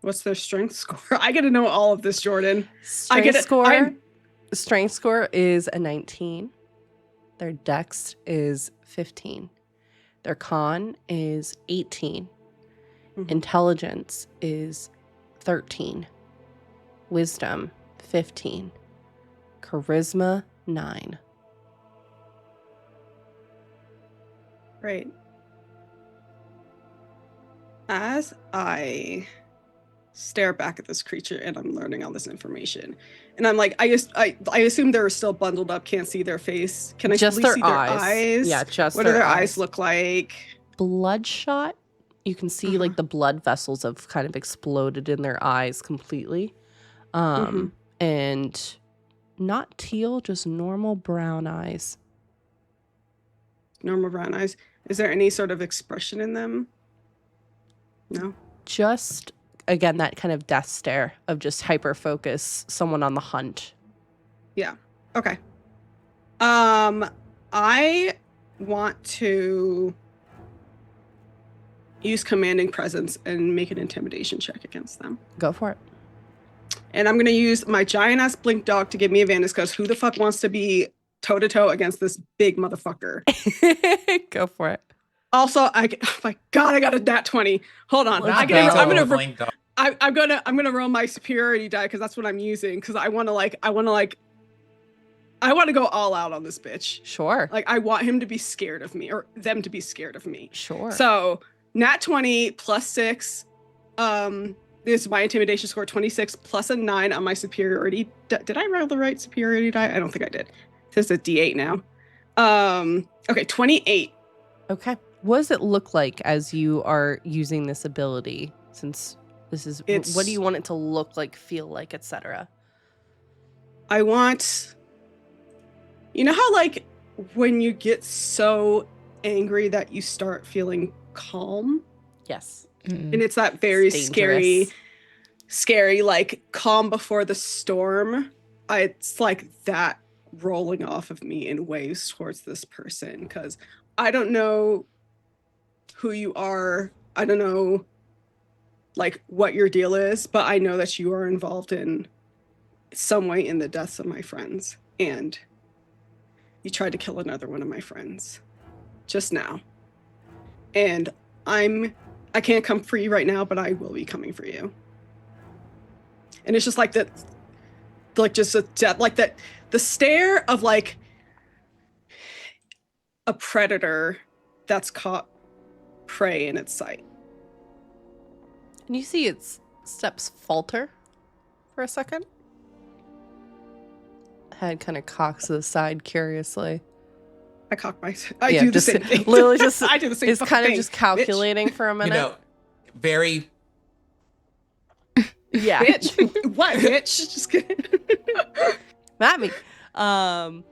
What's their strength score? I get to know all of this, Jordan. Strength score is a 19. Their dex is 15. Their con is 18. Mm-hmm. Intelligence is 13. Wisdom 15. Charisma 9. Right. as I stare back at this creature and I'm learning all this information, and I'm like, I assume they're still bundled up, can't see their face. Can I Just at their least see their eyes. eyes? Yeah, just What do their their eyes eyes. look like? Bloodshot. You can see like the blood vessels have kind of exploded in their eyes completely. And not teal, just normal brown eyes. Normal brown eyes. Is there any sort of expression in them? No. Just again that kind of death stare of just hyper focus, someone on the hunt. Yeah. Okay. I want to use commanding presence and make an intimidation check against them. Go for it. And I'm going to use my giant ass blink dog to give me advantage because who the fuck wants to be toe to toe against this big motherfucker? Go for it. Also, oh my God, I got a nat 20. Hold on. Let's I'm go. gonna roll my superiority die because that's what I'm using because I want to go all out on this bitch. Sure. Like I want him to be scared of me or them to be scared of me. Sure. So nat 20 plus 6. This is my intimidation score, 26 plus a 9 on my superiority. Did I roll the right superiority die? I don't think I did. This is a D8 now. Okay, 28. Okay. What does it look like as you are using this ability? Since this is, what do you want it to look like, feel like, etc.? I want, you know how like when you get so angry that you start feeling calm? Yes. And it's that very scary, like calm before the storm. It's like that rolling off of me in waves towards this person because I don't know who you are. I don't know like what your deal is, but I know that you are involved in some way in the deaths of my friends. And you tried to kill another one of my friends just now. And I can't come for you right now, but I will be coming for you. And it's just like that, like just a death, like that, the stare of like a predator that's caught prey in its sight. And you see its steps falter for a second. Head kind of cocks to the side curiously. I cock my. I do the same thing. Literally just I do the same is kind of thing, just calculating for a minute. You know, very. Yeah. Bitch. What, bitch? Just kidding. At me. Kind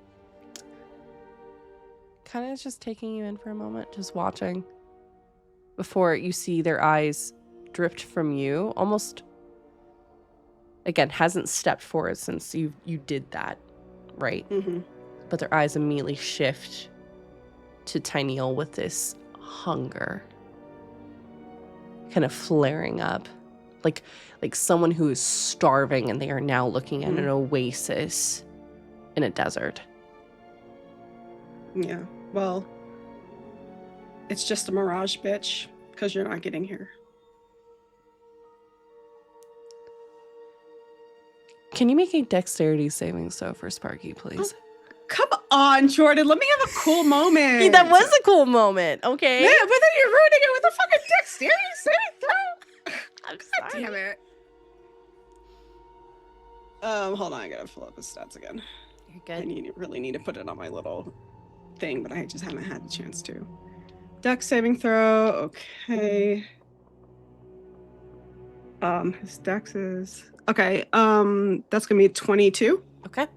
of just taking you in for a moment, just watching. Before you see their eyes drift from you, almost. Again, hasn't stepped forward since you did that, right? Mm-hmm. But their eyes immediately shift to Tyneal with this hunger kind of flaring up, like someone who is starving and they are now looking at an oasis in a desert. Yeah, well, it's just a mirage, bitch, because you're not getting here. Can you make a dexterity saving throw for Sparky, please? Come on, Jordan. Let me have a cool moment. That was a cool moment. Okay. Yeah, but then you're ruining it with a fucking dexterity saving throw. I'm God sorry. damn it. Hold on. I gotta pull up his stats again. You're I good. really need to put it on my little thing, but I just haven't had the chance to. Dex saving throw. Okay. His dex is okay. That's gonna be 22. Okay.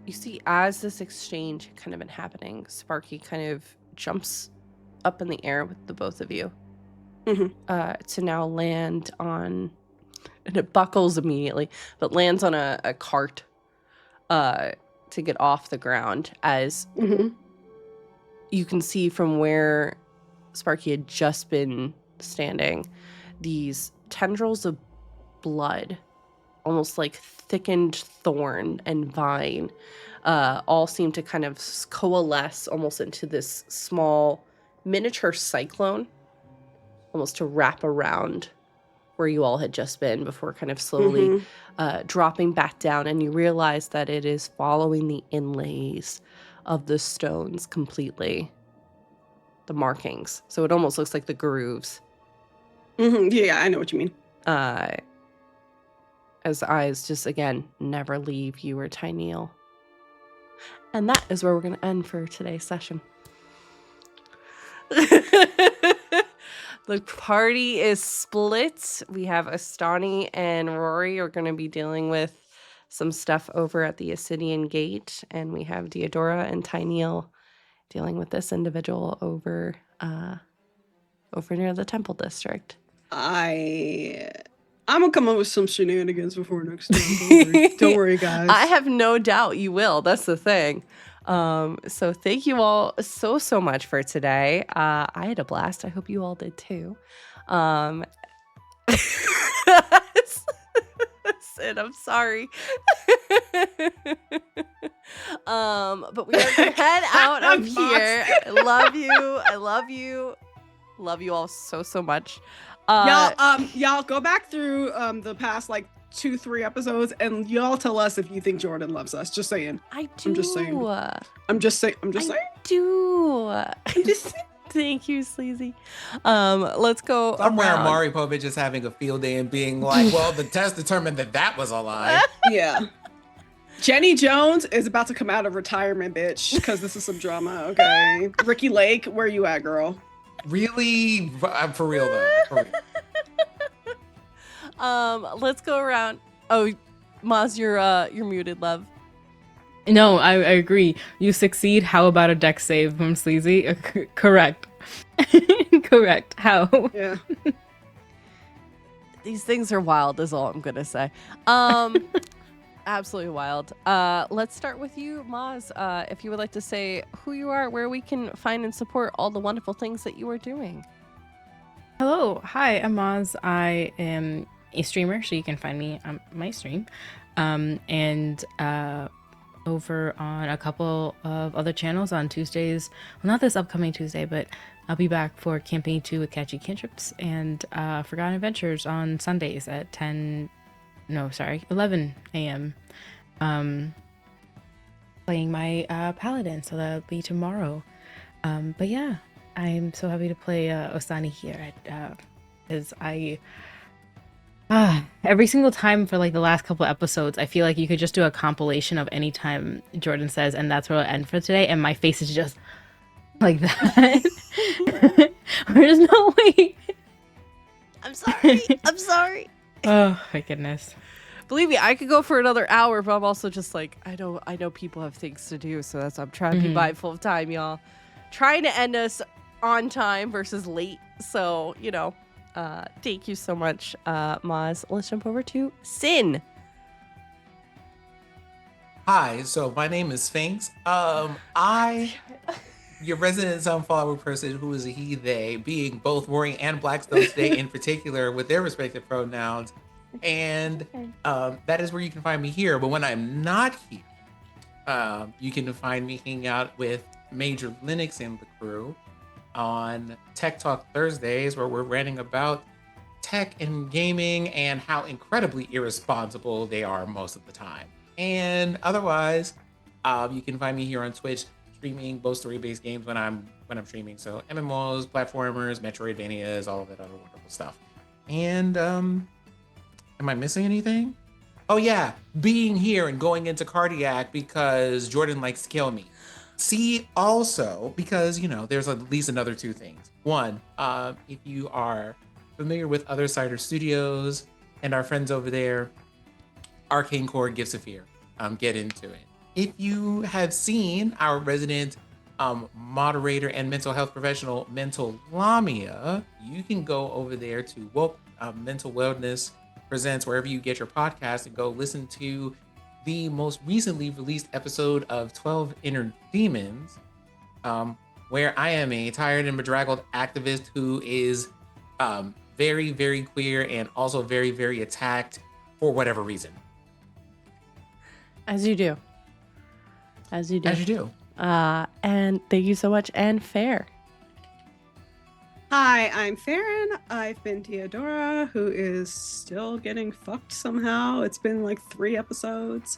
You see, as this exchange kind of been happening, Sparky kind of jumps up in the air with the both of you. To now land on, and it buckles immediately, but lands on a cart to get off the ground as you can see from where Sparky had just been standing, these tendrils of blood, almost like thickened thorn and vine, all seem to kind of coalesce almost into this small miniature cyclone, almost to wrap around where you all had just been before kind of slowly dropping back down. And you realize that it is following the inlays of the stones completely. markings. So it almost looks like the grooves. Yeah, I know what you mean. As eyes just, again, never leave you or Tyneal. And that is where we're going to end for today's session. The party is split. We have Astani and Rory are going to be dealing with some stuff over at the Ascidian Gate. And we have Deodora and Tyneal dealing with this individual over near the Temple District. I'm gonna come up with some shenanigans before next time. Don't worry, guys. I have no doubt you will. That's the thing. So thank you all so much for today. I had a blast. I hope you all did too. Sid, I'm sorry. But we are gonna head out of here. I love you. Love you all so much. Y'all go back through the past like 2-3 episodes and y'all tell us if you think Jordan loves us. Just saying. I do. I'm just saying. Thank you, Sleazy. Let's go. Somewhere Mari Povich is having a field day and being like, well, the test determined that was a lie. Yeah. Jenny Jones is about to come out of retirement, bitch, because this is some drama, okay? Ricky Lake, where you at, girl? Really? For real, though. For real. Let's go around. Oh, Maz, you're muted, love. No, I agree. You succeed. How about a deck save from Sleazy? Correct. Correct. How? Yeah. These things are wild, is all I'm gonna say. Absolutely wild. Let's start with you, Maz. If you would like to say who you are, where we can find and support all the wonderful things that you are doing. Hello. Hi, I'm Maz. I am a streamer, so you can find me on my stream. And over on a couple of other channels on Tuesdays. Well, not this upcoming Tuesday, but I'll be back for Campaign 2 with Catchy Cantrips and Forgotten Adventures on Sundays at 11 a.m. Playing my Paladin, so that'll be tomorrow. But yeah, I'm so happy to play Ostani here because every single time for like the last couple episodes, I feel like you could just do a compilation of any time Jordan says, and that's where it'll end for today, and my face is just like that. There's no way. I'm sorry. Oh my goodness. Believe me, I could go for another hour, but I'm also just like, I know people have things to do, so that's why I'm trying to be mindful of time, y'all. Trying to end us on time versus late, so, thank you so much, Maz. Let's jump over to Sin. Hi, so my name is Sphinx. Your resident Sunflower person who is a he, they, being both Roaring and Blackstone today in particular with their respective pronouns. And that is where you can find me here. But when I'm not here, you can find me hanging out with Major Linux and the crew on Tech Talk Thursdays, where we're ranting about tech and gaming and how incredibly irresponsible they are most of the time. And otherwise, you can find me here on Twitch streaming both story-based games when I'm streaming. So MMOs, platformers, Metroidvanias, all of that other wonderful stuff. And am I missing anything? Oh yeah, being here and going into Cardiac because Jordan likes to kill me. See, also, because, there's at least another 2 things. One, if you are familiar with Other Cider Studios and our friends over there, Arcane Core Gifts of Fear, get into it. If you have seen our resident moderator and mental health professional, Mental Lamia, you can go over there to Woke Mental Wellness Presents wherever you get your podcast and go listen to the most recently released episode of 12 Inner Demons, where I am a tired and bedraggled activist who is very, very queer and also very, very attacked for whatever reason. As you do. As you do. And thank you so much. And Fair. Hi, I'm Farron. I've been Deodora, who is still getting fucked somehow. It's been like 3 episodes.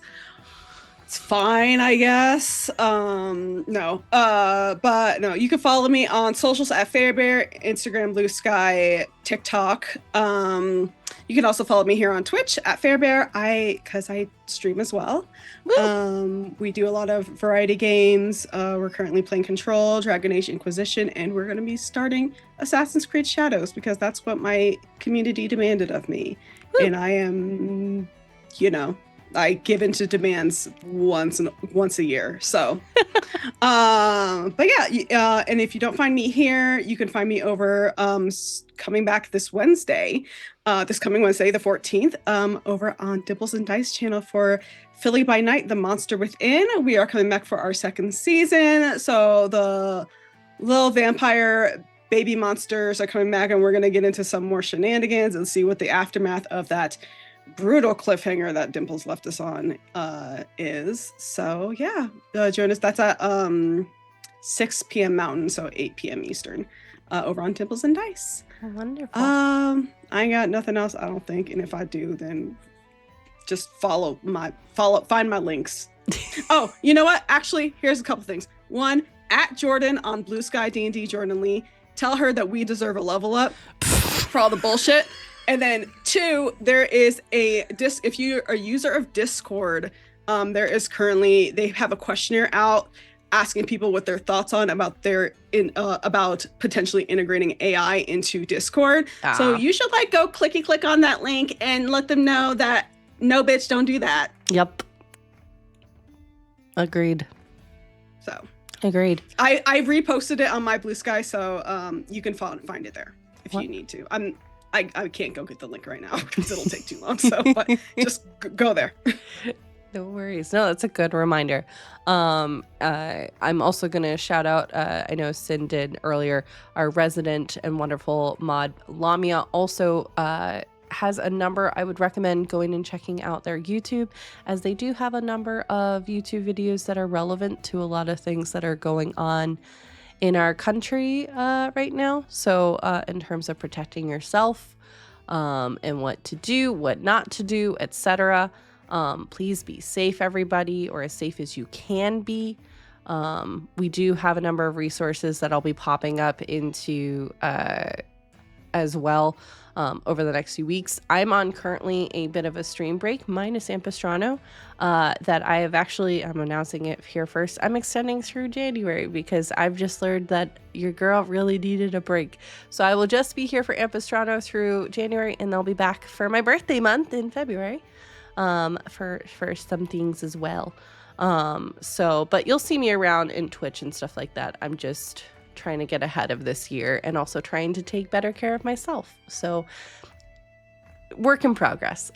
It's fine, I guess. No. But no, you can follow me on socials at Fairbear, Instagram, Blue Sky, TikTok. You can also follow me here on Twitch at Fairbear. Because I stream as well. We do a lot of variety games. We're currently playing Control, Dragon Age Inquisition, and we're going to be starting Assassin's Creed Shadows because that's what my community demanded of me. Woo. And I am, I give into demands once a year. So, but yeah, and if you don't find me here, you can find me over coming back this coming Wednesday, the 14th, over on Dimples and Dice channel for Philly by Night, The Monster Within. We are coming back for our second season. So the little vampire baby monsters are coming back, and we're going to get into some more shenanigans and see what the aftermath of that brutal cliffhanger that Dimples left us on is. So yeah, join us. That's at 6 p.m. Mountain, so 8 p.m. Eastern, over on Dimples and Dice. Wonderful. I ain't got nothing else, I don't think. And if I do, then just find my links. Oh, you know what? Actually, here's a couple things. One, at Jordan on Blue Sky D&D, Jordan Lee. Tell her that we deserve a level up for all the bullshit. And then 2, there is if you're a user of Discord, they have a questionnaire out asking people what their thoughts on about about potentially integrating AI into Discord. So you should go click on that link and let them know that no, bitch, don't do that. Yep. Agreed. So agreed. I reposted it on my Blue Sky, so you can find it there if you need to. I can't go get the link right now because it'll take too long. So, but just go there. No worries. No, that's a good reminder. I'm also going to shout out, I know Sin did earlier, our resident and wonderful mod Lamia also has a number. I would recommend going and checking out their YouTube, as they do have a number of YouTube videos that are relevant to a lot of things that are going on in our country right now. So in terms of protecting yourself and what to do, what not to do, etc. Please be safe, everybody, or as safe as you can be. We do have a number of resources that I'll be popping up into as well over the next few weeks. I'm on currently a bit of a stream break, minus Ampistrano, that I have I'm announcing it here first. I'm extending through January because I've just learned that your girl really needed a break. So I will just be here for Ampistrano through January, and they'll be back for my birthday month in February for some things as well. But you'll see me around in Twitch and stuff like that. I'm just trying to get ahead of this year and also trying to take better care of myself. So work in progress.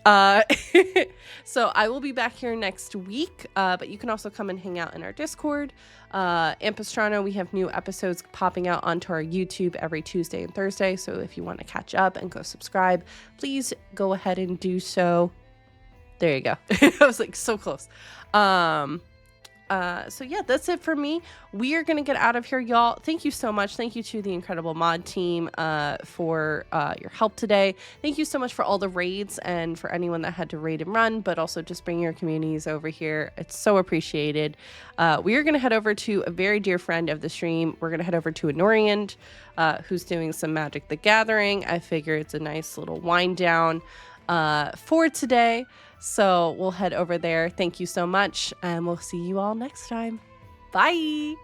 So I will be back here next week, but you can also come and hang out in our Discord. Ampistrano, we have new episodes popping out onto our YouTube every Tuesday and Thursday. So if you want to catch up and go subscribe, please go ahead and do so. There you go. I was so close. So yeah, that's it for me. We are going to get out of here, y'all. Thank you so much. Thank you to the incredible mod team for your help today. Thank you so much for all the raids and for anyone that had to raid and run, but also just bring your communities over here. It's so appreciated. We are going to head over to a very dear friend of the stream. We're going to head over to Anoriant, who's doing some Magic the Gathering. I figure it's a nice little wind down for today. So we'll head over there. Thank you so much, and we'll see you all next time. Bye.